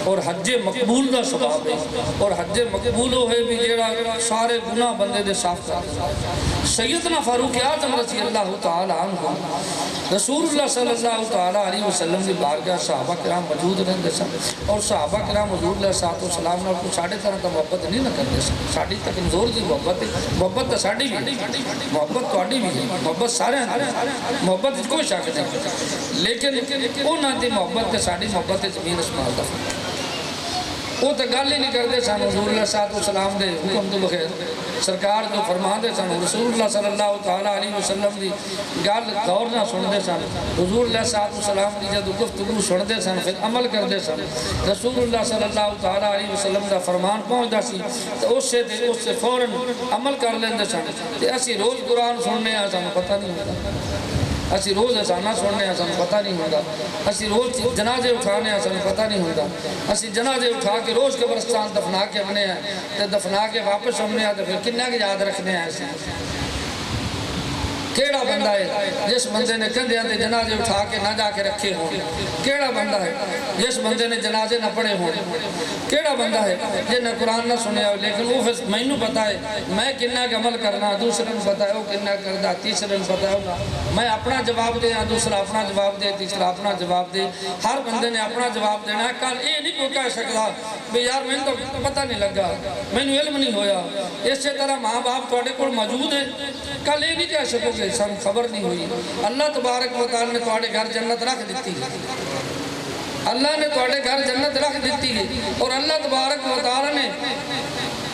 اور حج مقبول دا ثواب ہے، اور حج مقبول ہے بھی جیڑا سارے گناہ بندے دے صاف کر، سیدنا فاروق اعظم رضی اللہ تعالی عنہ رسول اللہ صلی اللہ علیہ وسلم کی بارگاہ صحابہ کرام موجود رہتے سن، اور صحابہ کرام حضور علیہ السلام نے کو ساڑھے طرح کا محبت نہیں نہ کرتے سن، ساڑھی تک کمزور کی محبت ہے، محبت تو ساڑھی بھی ہے، محبت تواڈی بھی ہے، محبت سارے ہیں، محبت کوئی شک نہیں، لیکن انہاں دی محبت تے ساڑھی محبت زمین اسمان دا فرق، وہ تو گل ہی نہیں کرتے سن حضور علیہ السلام دے حکم تو بغیر، سرکار جو فرما دے سن رسول اللہ صلی اللہ علیہ وسلم دی گل غور نہ سنتے سن، حضور علیہ السلام دی جب گفتگو سنتے سن پھر عمل کرتے سن، رسول اللہ صلی اللہ علیہ وسلم دا فرمان پہنچتا سی تو اس سے فوراً عمل کر لیندے سن، تے اسی روز قرآن سننے آ سن پتہ نہیں ہوتا، اسی روز اذاناں سننے ہیں سانوں پتہ نہیں ہوتا، اسی روز جنازے اٹھانے ہیں سانوں پتہ نہیں ہوتا، اسی جنازے اٹھا کے روز قبرستان دفنا کے آنے ہیں تے دفنا کے واپس آنے ہیں تے پھر کنہ کے یاد رکھنے ہیں اسی کیڑا بندہ ہے جس بندے نے کندھیاں تے جنازے اٹھا کے نہ جا کے رکھے ہوں؟ کیڑا بندہ ہے جس بندے نے جنازے نہ پڑھے ہوں؟ کیڑا بندہ ہے جس نے قرآن نہ سنیا ہو؟ لیکن وہ پھر مینوں پتا ہے میں کنہ کا عمل کرنا، دوسرے کو پتا ہے وہ کنہ کردا، تیسرے کو پتا ہوگا میں اپنا جواب دے، دوسرا اپنا جواب دے، تیسرا اپنا جواب دے، ہر بندے نے اپنا جواب دینا ہے۔ کل یہ نہیں کوئی کہہ سکتا بھی یار میں تو پتہ نہیں لگا، میں نے علم نہیں ہویا۔ اسی طرح ماں باپ تواڈے کول موجود ہے، کل یہ نہیں کہہ سکو گے سن خبر نہیں ہوئی۔ اللہ تبارک و تعالی نے تواڈے گھر جنت رکھ دیتی ہے، اللہ نے تواڈے گھر جنت رکھ دیتی ہے، اور اللہ تبارک و تعالی نے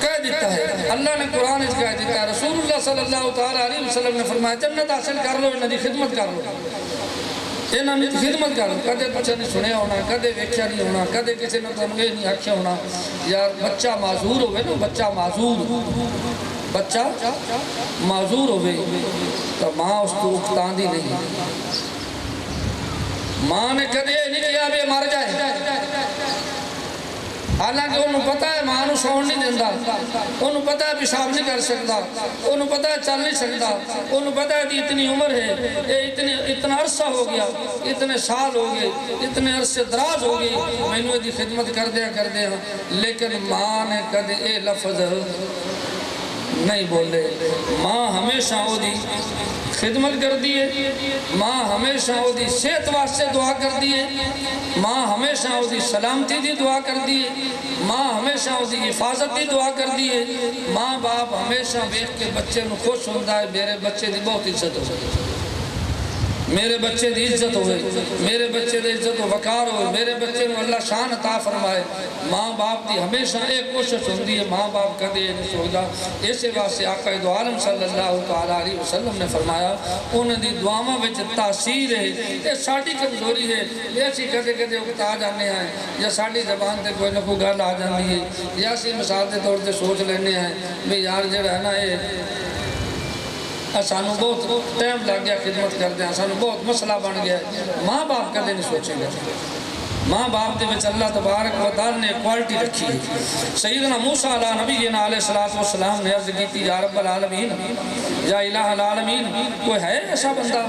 کہہ دیتا ہے، اللہ نے قرآن اس کہہ دیتا ہے، رسول اللہ صلی اللہ علیہ وسلم نے فرمایا جنت حاصل کر لو، انہاں دی خدمت کر لو، انہاں دی خدمت کر لو۔ کدے کچھ نہیں سنیا ہونا، کدے ویکھیا نہیں ہونا، کدے کسی نے تمہیں نہیں آکھیا ہونا یار بچہ معذور ہوئے نا، بچہ معذور ہوئے تو ماں اس کو اکتان دی نہیں، ماں نے کدے نہیں کیا بھی مر جائے، حالانکہ انہوں پتہ ہے ماں نو سون نہیں دیندہ، انہوں پتہ ہے پیشاب نہیں کر سکتا، انہوں پتہ ہے چل نہیں سکتا، انہوں پتہ ہے کہ اتنی عمر ہے، اتنا عرصہ ہو گیا، اتنے سال ہو گئے، اتنے عرصے دراز ہو گئی، میں نے دی خدمت کر دیا، لیکن ماں نے کدے اے لفظ نہیں بولے۔ ماں ہمیشہ وہ دی خدمت کر دیئے، ماں ہمیشہ وہ دی صحت واسطے دعا کر دیئے، ماں ہمیشہ وہ دی سلامتی دی دعا کر دیئے، ماں ہمیشہ وہ دی حفاظت دی دعا کر دیئے۔ ماں باپ ہمیشہ بیٹھ کے بچے نو خوش ہوندہ ہے میرے بچے دی بہت عزت ہو سکے، میرے بچے دی عزت ہوئے، میرے بچے دی عزت و وقار ہوئے، میرے بچے نو اللہ شان عطا فرمائے۔ ماں باپ دی ہمیشہ ایک کوشش ہوندی ہے، ماں باپ کدے نہیں سوچدا۔ اسی واسطے آقا دو عالم صلی اللہ علیہ وسلم نے فرمایا انہاں دی دعاواں وچ تاثیر ہے۔ یہ ساڈی کمزوری ہے، اسی کدے کدے اکتا جانے ہیں یا ساڈی زبان تے کوئی نہ کوئی گل آ جاندی ہے یا اسی مثال دے طور تے سوچ لینے ہیں بھی یار جڑا ہے نا سانوں بہت ٹائم لگ گیا خدمت کر دیا، سانوں بہت مسئلہ بن گیا۔ ماں باپ کدے نہیں سوچے گا، ماں باپ دے وچ اللہ تبارک و تعالی نے کوالٹی رکھی ہے۔ سیدنا موسیٰ نبینا علیہ السلام نے عرض کی یا رب العالمین یا الہ العالمین کوئی ہے ایسا بندہ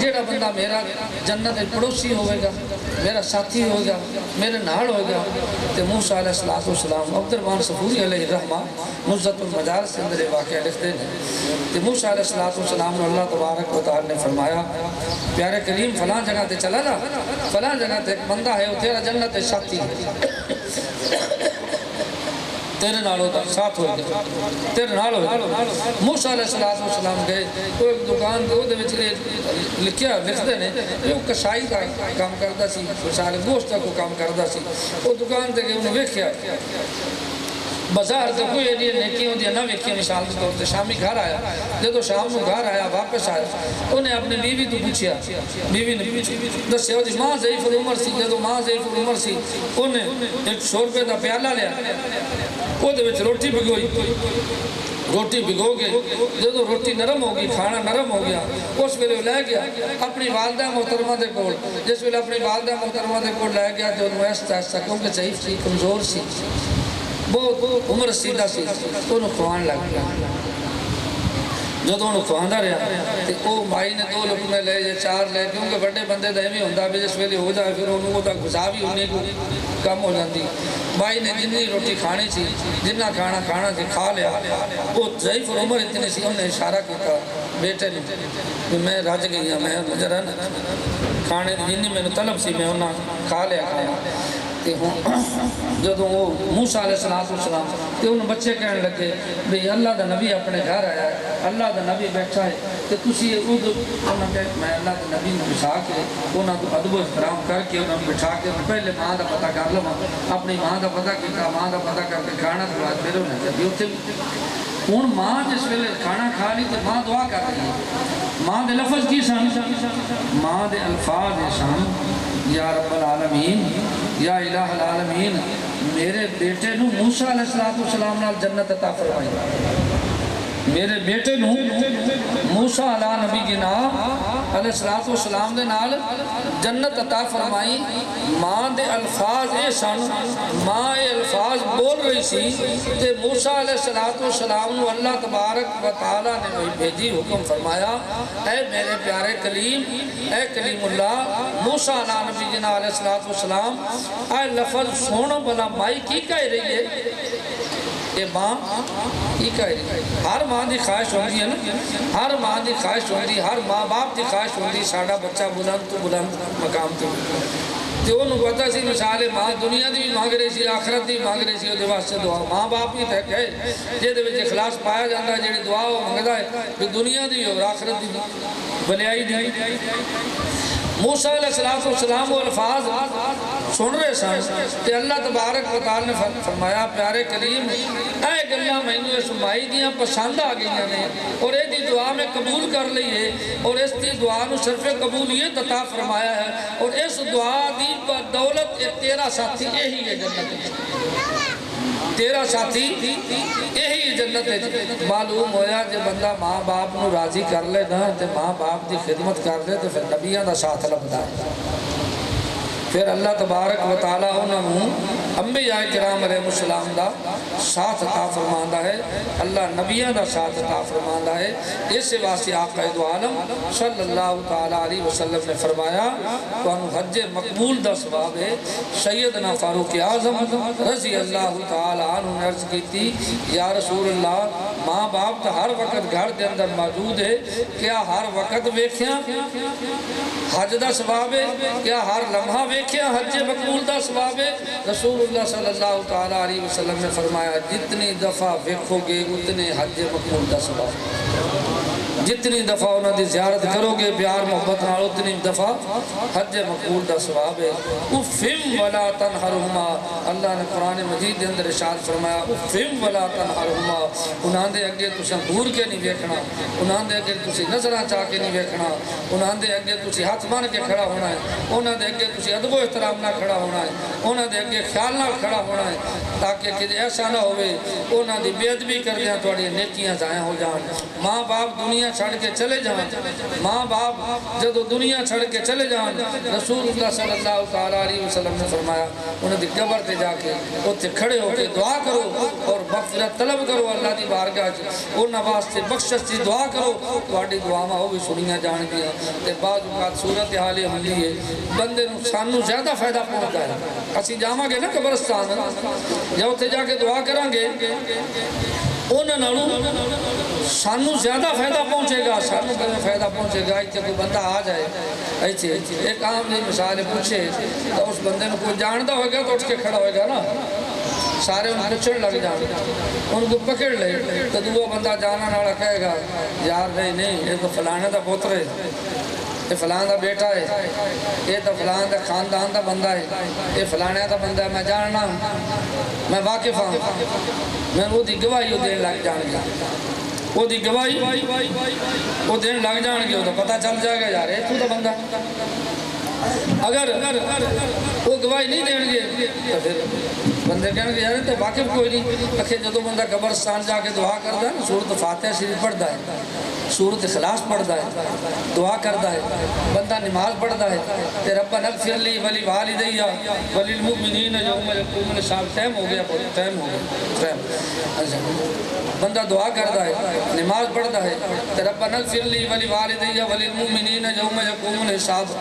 جیڑا بندہ میرا جنت پڑوسی ہوئے گا، میرا ساتھی ہوئے گا، میرے نال ہوئے گا؟ تو موسیٰ علیہ السلام عبد الرحمن صفوری علیہ الرحمہ نزہت المدارس سے اندر واقعہ لکھتے ہیں کہ موسیٰ علیہ السلام نے اللہ تبارک و تعالی نے فرمایا پیارے کریم فلاں جگہ تے چلا جا، فلاں جگہ تے ایک بندہ ہے تیرا جنت ساتھی ہے، تیرے نال ہوتا ساتھ ہوئے گا، تیرے نال ہوئے گا۔ موسیٰ علیہ السلام گئے تو ایک دکان دے دے وچ لکھیا لکھتے نے وہ کسائی کا کام کردا سی، سارے گوشت کا کام کردا سی، وہ دکان تے گئے انہوں ویکھیا بازار تو کوئی ایڈی نیکی ہوندی ہے نہ ویکھی، مثال کے طور سے شامی گھر آیا، جب شام نو گھر آیا واپس آیا انہیں اپنے بیوی تو پوچھیا، بیوی نے دسیا وہ ماں ضعیف العمر سی، جب ماں ضعیف العمر سی انہیں 100 روپے دا پیالہ لیا، وہ دے وچ روٹی بھگوئی، روٹی بھگو گئے، جب روٹی نرم ہوگی کھانا نرم ہو گیا، اس ویلے لے گیا اپنی والدہ محترمہ دے کول، جس ویلے اپنی والدہ محترمہ دے کول لے گیا جو انہوں ایسا ایسا کیونکہ ضعیف سی کمزور سی بہت عمر رسیدہ سی تو انہوں کھوان لگ گیا، جدو انہوں کھواندہ رہا تو وہ مائی نے 2 لقمے لے یا 4 لے کیونکہ بڑے بندے دا ہی ہوندہ بھی جس ویلے ہو جائے پھر انہوں دا گزا بھی انہیں کو کم ہو جاندی۔ مائی نے جنہی روٹی کھانی تھی جنہ کھانا تھی کھا لیا، وہ ضعیف عمر اتنے سی انہیں اشارہ کیتا بیٹے نے میں رج گئی ہوں، میں مجھے رہنا کھانے جنہی میں نے طلب سی میں انہوں کھا لیا کھانا۔ جدو وہ موسیٰ علیہ السلام کہ انہوں بچے کہنے لگے بھئی اللہ دا نبی اپنے گھر آیا ہے، اللہ دا نبی بیٹھا ہے کہ تسی انہوں نے میں اللہ دا نبی نے بٹھا کے انہوں کو ادب و احترام کر کے انہوں نے بٹھا کے پہلے ماں دا پتہ کر لوں، اپنی ماں دا پتہ کیتا، ماں دا پتہ کر کے کھانا تو بعد میرے ہونے چاہیے ہوتے ہوں ماں جس ویلے کھانا کھا لی تو ماں دعا کر رہی ہے، ماں دے لفظ کی سان، ماں دے الفاظ شان یا رب العالمین یا الہ العالمین میرے بیٹے نو موسیٰ علیہ السلام نال جنت عطا فرمائی، میرے بیٹے نو موسیٰ علیہ نبی گنا علیہ السلام دے نال جنت عطا فرمائی ماں دے الفاظ اے سن ماں اے الفاظ بول رہی سی تے موسیٰ علیہ السلام نو اللہ تبارک و تعالیٰ نے بھیجی حکم فرمایا اے میرے پیارے کلیم اے کلیم اللہ موسیٰ علیہ نبی گنا علیہ السلام اے لفظ سونا بلا مائی کی کہہ رہی ہے یہ ماں کی کہہ رہی ہے ہر ماں دی خواہش ہوتی ہے نا ہر ماں دی خواہش ہوتی ہر ماں باپ دی خواہش ہوتی ساڑا بچہ بلند تو بلند مقام تو تو انہوں پتا سی مثال ماں دنیا دی بھی مانگ رہی سی آخرت دی مانگ رہی سی وہ واسطے دعا ماں باپ بھی تک ہے جے دے وچ اخلاص پایا جاتا ہے جڑی دعا وہ منگدا ہے کہ دنیا دی اور آخرت دی بھلائی دی موسیٰ علیہ السلام وہ الفاظ سن رہے سن کہ اللہ تبارک و تعالی نے فرمایا پیارے کلیم اے گلہ میں نے سمائی دیاں پسند آ گئی نے اور اے دی دعا میں قبول کر لئیے اور اس دی دعا نو صرف قبولیت عطا فرمایا ہے اور اس دعا دی دولت تیرا ساتھی یہی ہے جنت تیرا ساتھی یہی جنت ہے معلوم ہویا جب بندہ ماں باپ نو راضی کر لے نا تے ماں باپ دی خدمت کر لے تو پھر نبیان دا ساتھ لبدا ہے پھر اللہ تبارک و تعالیٰ انہوں انبیاء کرام علیہ السلام دا ساتھ عطا فرماندہ ہے اللہ نبیان دا ساتھ عطا فرماندہ ہے اس سے واسطے آقا دو عالم صلی اللہ تعالیٰ علیہ وسلم نے فرمایا تو انہوں حج مقبول دا ثواب ہے سیدنا فاروق اعظم رضی اللہ تعالیٰ عنہ نے عرض کی تھی یا رسول اللہ ماں باپ تا ہر وقت گھر دے اندر موجود ہے کیا ہر وقت ویکھیاں حج دا ثواب ہے کیا ہر لمحہ ویکھیاں حج مقبول دا ثواب ہے رسول اللہ صلی اللہ تعالیٰ علیہ وسلم نے فرمایا جتنی دفعہ ویکھو گے اتنے حج مقبول دا ثواب جتنی دفعہ انہوں دی زیارت کرو گے پیار محبت نال اتنی دفعہ حج مقبول دا ثواب ہے افم ولا تنہرہما اللہ نے قرآن مجید دے اندر ارشاد فرمایا افم ولا تنہرہما انہوں دے اگے تساں دور کے نہیں ویکھنا انہوں دے اگے تسی نظراں چاہ کے نہیں ویکھنا انہوں دے اگے تسی ہاتھ مان کے کھڑا ہونا ہے انہوں دے اگے تسی ادب و احترام نہ کھڑا ہونا ہے انہوں دے اگے خیال نہ کھڑا ہونا ہے تاکہ کہ ایسا نہ ہوئے انہوں دی بے ادبی کر دیا تھوڑی نیکیاں ضائع ہو جان ماں باپ دنیا چھڑ کے چلے جان ماں باپ جدو دنیا چھڑ کے چلے جان رسول اللہ صلی اللہ تعالیٰ علیہ وسلم نے فرمایا انہوں دی قبر تے جا کے اتھے کھڑے ہو کے دعا کرو اور مغفرت طلب کرو اللہ دی بارگاہ انہوں واسطے بخشش دی دعا کرو تھوڑی دعا میں ہو بھی سنیاں جان دیا تے بعض اوقات صورت حال ہوندی ہے بندے نو سانو زیادہ فائدہ پہنچتا ہے اسی جاواں گے نا قبرستان جب اتھے جا کے دعا کریں گے انہوں سانو زیادہ فائدہ پہنچے گا سانو فائدہ پہنچے گا ایک کوئی بندہ آ جائے ایچے ایک عام نے مثال پوچھے تو اس بندے نے کوئی جاندہ ہوگا تو اٹھ کے کھڑا ہوگا نا سارے ان پوچھنے لگ جائیں ان کو پکڑ لے تو دو بندہ جانا ناڑا کہے گا یار نہیں یہ تو فلانے دا پوتر ہے یہ فلان دا بیٹا ہے یہ تو فلان دا خاندان دا بندہ ہے یہ فلانے دا بندہ ہے میں جاننا ہوں میں واقف ہوں میں وہ دی گواہی دین لگ جان گیا وہ دی گواہی وہ دین لگ جان گیا تو پتہ چل جائے گا یار تو دا بندہ اگر وہ گواہی نہیں دیں گے تو پھر بندے کہنے گے یار تو واقف کوئی نہیں اکھے جدو بندہ قبرستان جا کے دعا کرتا ہے نا سورۃ فاتحہ شریف پڑھتا ہے سورۃ اخلاص پڑھتا ہے دعا کرتا ہے بندہ نماز پڑھتا ہے کہ ربنا اغفر لی ولی والدی ولی المؤمنین یوم یقوم الحساب ٹائم ہو گیا بندہ دعا کرتا ہے نماز پڑھتا ہے کہ ربنا اغفر لی ولی والدی ولی المؤمنین یوم یقوم الحساب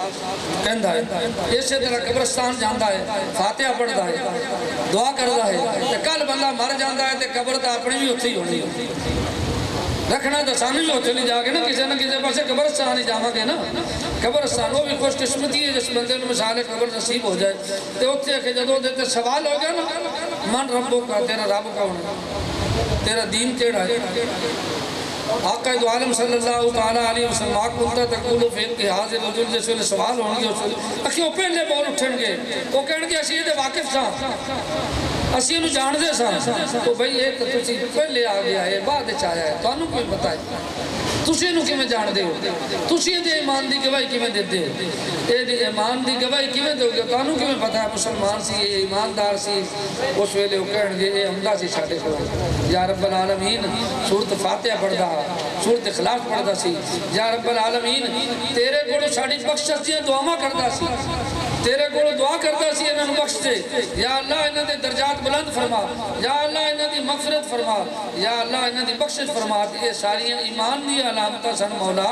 کہندا ہے اسی طرح قبرستان جاندا ہے فاتحہ پڑھتا ہے دعا کرتا ہے کہ کل بندہ مر جاتا ہے تو قبر تو اپنی بھی اتھی ہونی ہوتی رکھنا تو سانو بھی اتھے نہیں جا کے نا کسی نہ کسی پاسے قبرستان ہی جاواں گے نا قبرستان وہ بھی خوش قسمتی ہے جس بندے نے مثال قبر نصیب ہو جائے تو اتھے کہ جدو دیتے سوال ہو گیا نا من ربو کا تیرا رب کون ہے تیرا دین کیڑا ہے آقا دو عالم صلی اللہ تعالیٰ علیہ وسلم آکھتا تقولو فیل کی حاضر رجل جیسے لئے سوال ہونگے اکھیں وہ پہلے بول اٹھن گے وہ کہنے گے اسی دے واقف ساں اسی انہوں جان دے ساں تو بھئی ایک تو چیز پہلے آ گیا ہے بعد چاہیا ہے تو انہوں کوئی بتائے تسی انہوں کی میں جان دے ہو تسی دے ایمان دی گواہی کی میں دیتے ہو اے دی ایمان دی گواہی کی میں دے ہو تانوں کی میں پتا ہے مسلمان سی اے ایماندار سی اس ویلے ہو کہن گے اے عمدہ سی چھاٹے کو یا رب العالمین سورت فاتحہ پڑھ دا سورت اخلاص پڑھ دا سی یا رب العالمین تیرے کو ساڑی بخشت سی دعا کردا سی تیرے کو دعا کردا سی انہوں بخش دے یا اللہ انہوں دے درجات بلند فرما یا اللہ انہوں دی مغفرت فرما یا اللہ انہوں دی بخشت فرما یہ ساری ایمان دی علامتہ سن مولا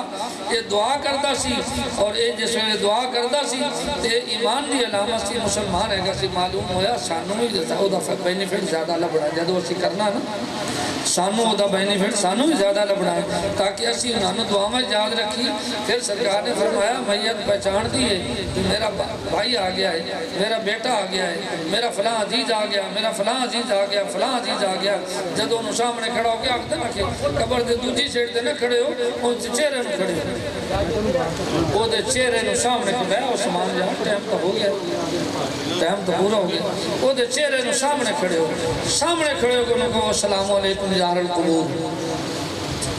یہ دعا کردا سی اور یہ جس ویلے دعا کردا سی یہ ایمان دی علامت سی مسلمان ہے گا سی معلوم ہویا سانوں ہی او دا بینیفٹ زیادہ لبنا جدو اسی کرنا نا سانوں او دا بینیفٹ سانوں ہی زیادہ لبنا ہے تاکہ اسی انہوں دعا میں یاد رکھی پھر سرکار نے فرمایا میت پہچان دی ہے کہ میرا بھائی آ گیا ہے میرا بیٹا آ گیا ہے میرا فلاں عزیز آ گیا میرا فلاں عزیز آ گیا فلاں عزیز آ گیا جدو انہوں سامنے کھڑا ہو کے آگتے نہ کہ قبر دے دوجی سیٹ دے نہ کھڑے ہو ان سے چہرے نہ کھڑے ہو وہ دے چہرے نہ سامنے کھڑے ہو سامان جا ٹائم تو ہو گیا ٹائم تو پورا ہو گیا وہ دے چہرے نہ سامنے کھڑے ہو کہ انہوں کو السلام علیکم یار القبور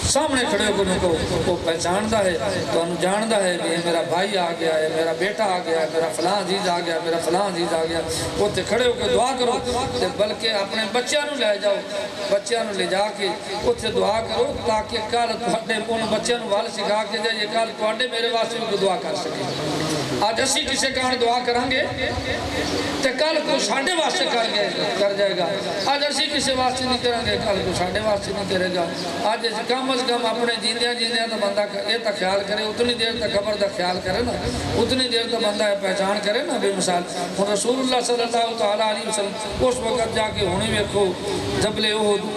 سامنے کھڑے ہو کے وہ پہچاندہ ہے تو انہوں جاندہ ہے کہ میرا بھائی آ گیا ہے میرا بیٹا آ گیا ہے میرا فلاں عزیز آ گیا میرا فلاں عزیز آ گیا وہ تے کھڑے ہو کے دعا کرو بلکہ اپنے بچیاں نو لے جاؤ بچیاں نو لے جا کے اتھے دعا کرو تاکہ کل تھوڑے ان بچیاں نو وال سکھا کے جائے یہ کل تھوڑے میرے واسطے بھی دعا کر سکے آج اسی کسے کان دعا کریں گے تو کل کو ساڑھے واسطے کر جائے گا آج اسی کسے واسطے نہیں کریں گے کل کو ساڑھے واسطے نہیں کرے گا آج کم از کم اپنے جیندیاں تو بندہ یہ تا خیال کرے اتنی دیر تک قبر دا خیال کرے نا اتنی دیر تک بندہ پہچان کرے نا بے مثال رسول اللہ صلی اللہ علیہ وسلم اس وقت جا کے ہونی ویکھو جبل احد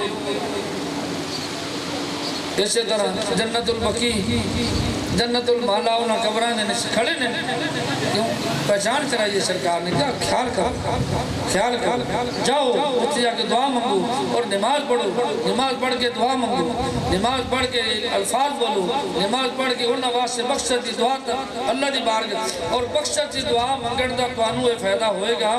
اسی طرح جنت البقیع جنت المالا انہاں قبران نے کھڑے نے کیوں پہچان کرائیے سرکار نے کیا خیال کر جاؤ اتنے جا کے دعا منگو اور نماز پڑھو نماز پڑھ کے دعا منگو نماز پڑھ کے الفاظ بولو نماز پڑھ کے انہاں واسطے بخشت دی دعا اللہ دی بارگاہ اور بخشت دی دعا منگن دا توانو یہ فائدہ ہوئے گا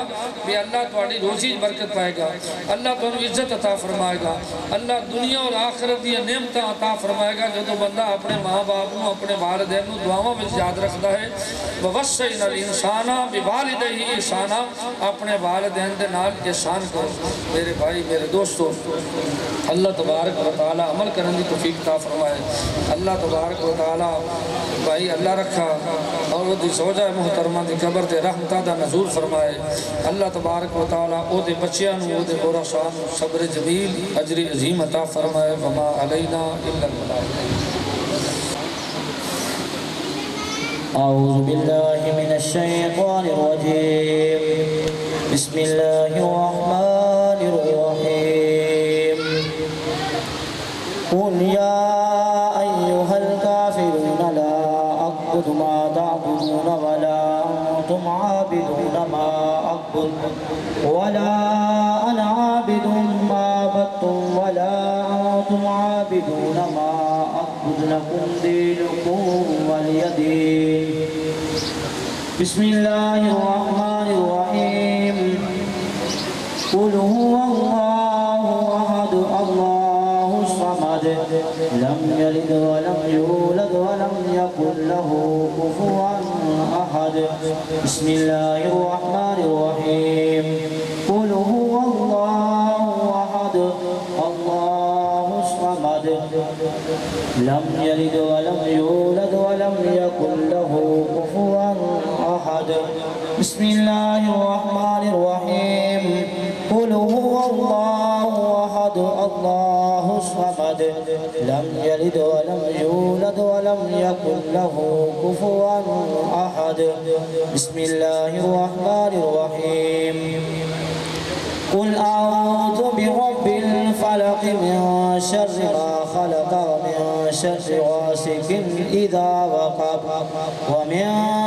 کہ اللہ تواڈی روزی برکت پائے گا اللہ تانوں عزت عطا فرمائے گا اللہ دنیا اور آخرت دی نعمتاں عطا فرمائے گا جو بندہ اپنے ماں باپ نو اپنے والدین نو دعاواں وچ یاد رکھدا ہے ووصینا الانسان بوالدیہ احسانا اپنے والدین دے نال احسان کرو میرے بھائی میرے دوستو اللہ تبارک و تعالی عمل کرنے دی توفیق عطا فرمائے اللہ تبارک و تعالی بھائی اللہ رکھا اور وہ دی زوجہ محترمہ دی قبر تے رحمتہ دا نزول فرمائے اللہ تبارک و تعالی او دے بچیاں نو او دے گورا شان صبر جمیل اجر عظیم عطا فرمائے وما علینا الا البلاغ أعوذ بالله من الشيطان الرجيم بسم الله الرحمن الرحيم قل يا أيها الكافرون لا أعبد ما تعبدون ولا أنتم عابدون ما أعبد ولا أنا عابد ما عبدتم ولا أنتم عابدون ما أعبد لكم دينكم ولي دين بسم الله الرحمن الرحيم قل هو الله أحد الله الصمد لم يلد ولم يولد ولم يكن له كفوا أحد بسم الله الرحمن الرحيم قل هو الله أحد الله الصمد لم يلد ولم يولد ولم يكن له كفوا أحد بسم الله الرحمن الرحيم قل هو الله أحد الله الصمد لم يلد ولم يولد ولم يكن له كفوا أحد بسم الله الرحمن الرحيم قل أعوذ برب الفلق من شر ما خلق ومن شر غاسق إذا وقب ومن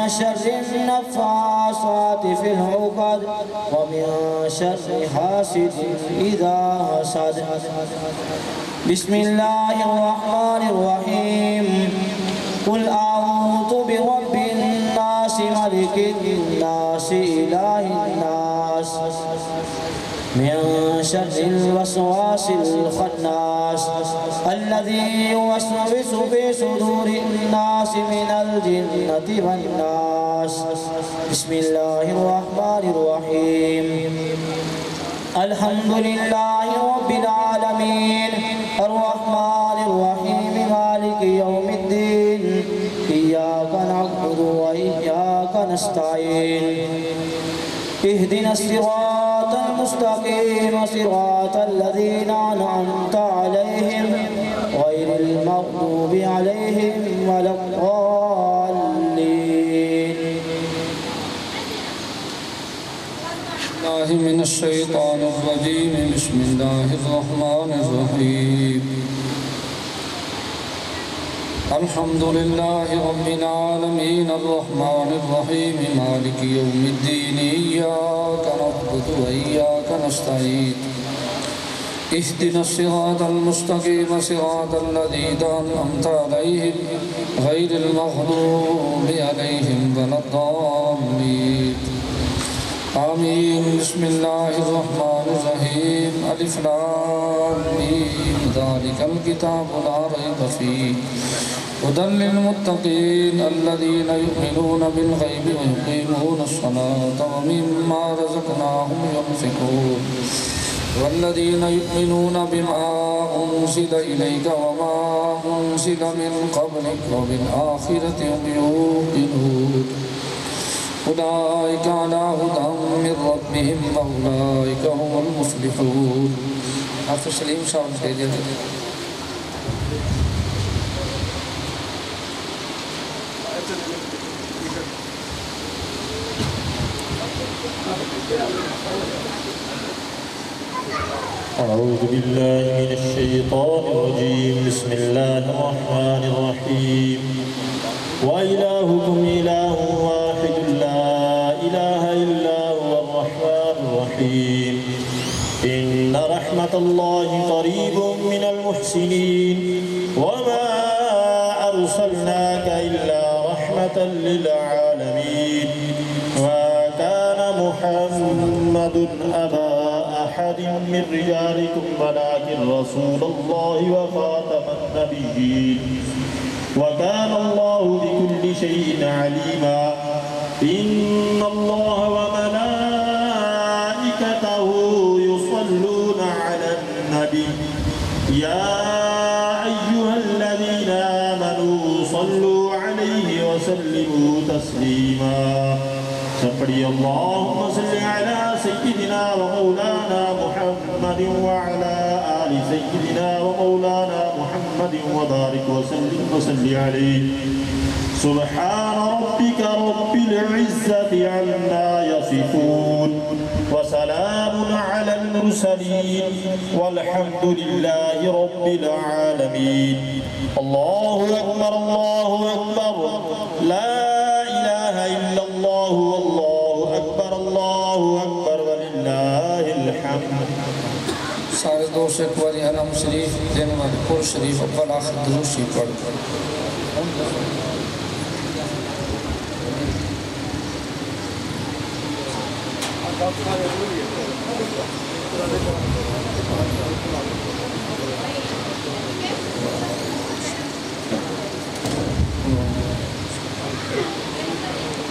شر النفاثات في العقد ومن شر حاسد إذا حسد بسم الله الرحمن الرحيم قل أعوذ برب الناس ملك الناس إله الناس من شر الوسواس الخناس الذي يوسوس في صدور الناس من الجنة والناس. بسم الله الرحمن الرحيم. الحمد لله رب العالمين الرحمن الرحيم مالك يوم الدين إياك نعبد وإياك نستعين اهدنا الصراط المستقيم صراط الذين أنعمت عليهم غير المغضوب عليهم ولا الضالين. الله من الشيطان الرجيم. بسم الله الرحمن الرحيم. الحمد لله رب العالمين الرحمن الرحيم مالك يوم الدين إياك نعبد وإياك نستعين اهدنا الصراط المستقيم صراط الذين أنعمت عليهم غير المغضوب عليهم ولا الضالين. آمين. بسم الله الرحمن الرحيم. ألف لام ميم ذلك الكتاب لا ريب فيه هدى للمتقين الذين يؤمنون بالغيب ويقيمون الصلاة ومما رزقناهم ينفقون والذين يؤمنون بما أنزل إليك وما أنزل من قبلك وبالآخرة هم يوقنون أولئك على هدى من ربهم وأولئك هم المفلحون. حافظ سلیم صاحب سے دے دیں. أعوذ بالله من الشيطان الرجيم. بسم الله الرحمن الرحيم. وإلهكم إله واحد لا إله إلا هو الرحمن الرحيم. إن رحمة الله قريب من المحسنين وما أرسلناك إلا رحمة للعالمين. ما كان محمد أبا أحد من رجالكم ولكن رسول الله وخاتم النبيين وكان الله بكل شيء عليما. إن الله وملائكته يصلون على النبي يا أيها الذين آمنوا صلوا عليه وسلموا تسليما. سبحان اللهم صل على سيدنا ومولانا محمد وعلى آل سيدنا ومولانا محمد وبارك وسلم وصل عليه. سبحان ربك رب العزة عما يصفون وسلام على المرسلين والحمد لله رب العالمين. الله أكبر الله أكبر لا إله إلا الله والله أكبر الله أكبر ولله الحمد. سارے دوست ایک باری حرم شریف دینے والے پر شریف اول آخر دروشی پڑھ کر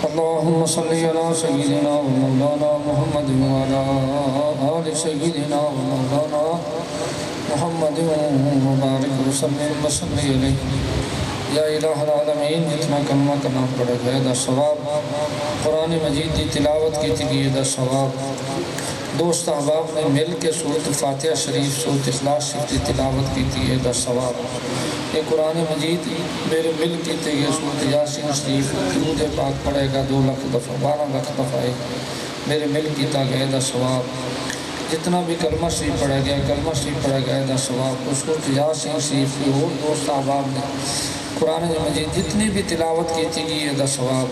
اللهم صل على سيدنا ومولانا محمد وعلى آل سيدنا ومولانا محمد وبارك وسلم عليه. یا الہ العالمین جتنا کلمہ کرنا پڑے گا دا ثواب قرآن مجید دی تلاوت کی تھی دا ثواب دوست احباب نے مل کے سورۃ فاتحہ شریف سورۃ اخلاص شریف کی تلاوت کی تھی دا ثواب یہ قرآن مجید میرے مل کی تھی یہ سورۃ یاسین شریف درود پاک پڑھے گا 2 لاکھ دفعہ 12 لاکھ دفعہ میرے مل کی تا گئے دا ثواب جتنا بھی کلمہ شریف پڑھا گیا کلمہ شریف پڑھا گیا دا ثواب سورۃ یاسین شریف کی اور دوست احباب نے قرآن مجید جتنی بھی تلاوت کی تھی یہ دا ثواب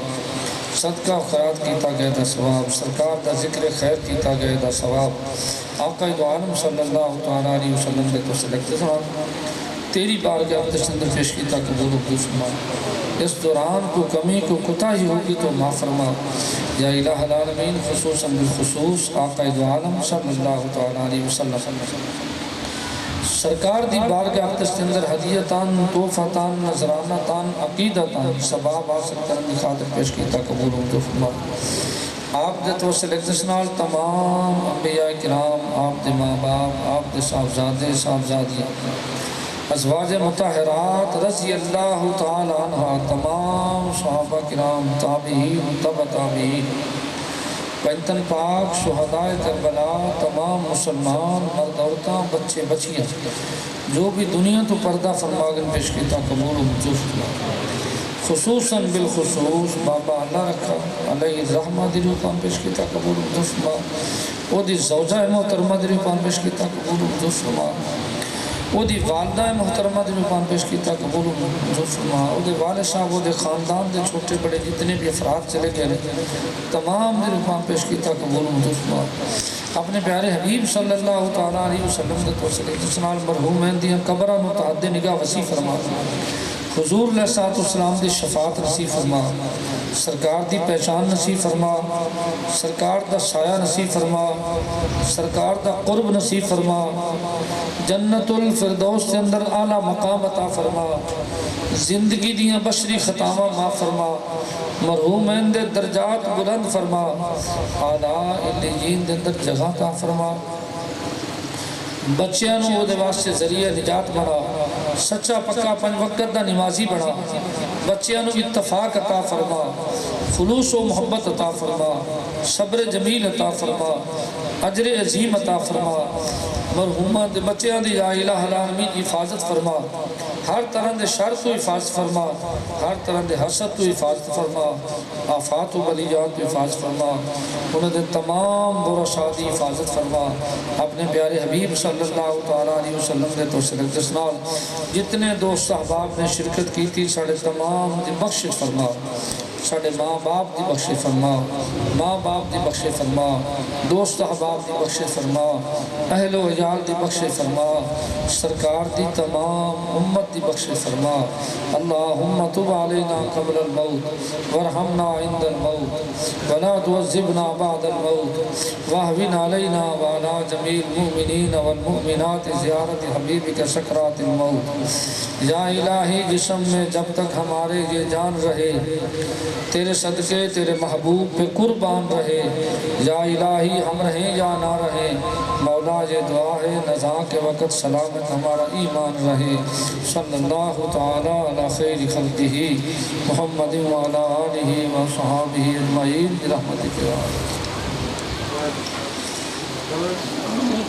صدقہ خیرات کیتا گیا دا ثواب سرکار دا ذکر خیر کیتا گیا دا ثواب آقا دو عالم صلی اللہ علیہ وسلم نے تو سلکتے سنا تیری بارگاہ میں اندر پیش کیتا قبول و فرما اس دوران کو کمی کو کوتاہی ہوگی تو معاف فرما یا الہ العالمین خصوصاً بالخصوص آقا دو عالم صلی اللہ علیہ وسلم سرکار دی بارگاہ اقدس کے اندر ہدیتان تحفتان نذرانتان عقیدتان ثواب حاصل کرنے کی خاطر پیش کیتا قبول منظور فرما آپ دے توسل اقدس نال تمام انبیاء کرام آپ دے ماں باپ آپ دے صاحبزادے صاحبزادیاں ازواج مطہرات رضی اللہ تعالی عنہ تمام صحابہ کرام تابعین تبع تابعین پنتن پاک شہداء کربلا تمام مسلمان مرد عورتاں بچے بچیاں جو بھی دنیا تو پردہ فرماگن پیش کیتا قبول و منظور فرما خصوصاً بالخصوص بابا اللہ رکھا علیہ الرحمہ دی روپان پیش کیتا قبول و منظور فرما او دی زوجہ محترمہ دی روپان پیش کیتا قبول و منظور فرما او دی والدہ محترمہ دی روپان پیش کیتا قبول و منظور فرما او دی والد صاحب او دی خاندان دے چھوٹے بڑے جتنے بھی افراد چلے گئے تمام دی روپان پیش کیتا قبول و منظور فرما اپنے پیارے حبیب صلی اللہ تعالیٰ علیہ وسلم دے توسل جس نال مرحوم ہیں دیاں قبرہ متعدد نگاہ وسیع فرما حضور علیہ السلام دی شفاعت نصیب فرما سرکار دی پہچان نصیب فرما سرکار دا سایہ نصیب فرما سرکار دا قرب نصیب فرما جنت الفردوس کے اندر اعلیٰ مقام عطا فرما زندگی دیاں بشری خطامہ معاف فرما مرحومین دے درجات بلند فرما اعلیٰ علیین دے اندر جگہ عطا فرما بچیاں نو دے واسطے ذریعہ نجات بنا سچا پکا پنج وقت دا نمازی بنا بچیاں نو اتفاق عطا فرما خلوص و محبت عطا فرما صبر جمیل عطا فرما اجر عظیم عطا فرما مرحومہ دے بچیاں دی یا الہ العالمین کی حفاظت فرما ہر طرح دے شر تو حفاظت فرما ہر طرح دے حسد تو حفاظت فرما آفات و بلیات تو حفاظت فرما انہوں دے تمام برا شادی حفاظت فرما اپنے پیارے حبیب صلی اللہ تعالیٰ علیہ وسلم دے توسل اقدس نال جتنے دوست احباب نے شرکت کی تھی ساڑھے تمام دی بخشش فرما ساڑھے ماں باپ دی بخشش فرما ماں باپ دی بخشش فرما دوست احباب دی بخشش فرما اہل و عیال دی بخشش فرما سرکار دی تمام امت دی بخشش فرما اللہم تب علینا قبل الموت ورحمنا عند الموت ولا تعذبنا بعد الموت واہون علینا وعلا جمیع المؤمنین والمؤمنات زیارت حبیبک سکرات الموت یا الہی جسم میں جب تک ہمارے یہ جان رہے تیرے صدقے تیرے محبوب پہ قربان رہے یا الہی ہم رہیں یا نہ رہیں مولا یہ دعا ہے نزاع کے وقت سلامت ہمارا ایمان رہے صلی اللہ تعالیٰ علی خیر خلقہ محمد وعلی آلہ وصحابہ اجمعین برحمتک یا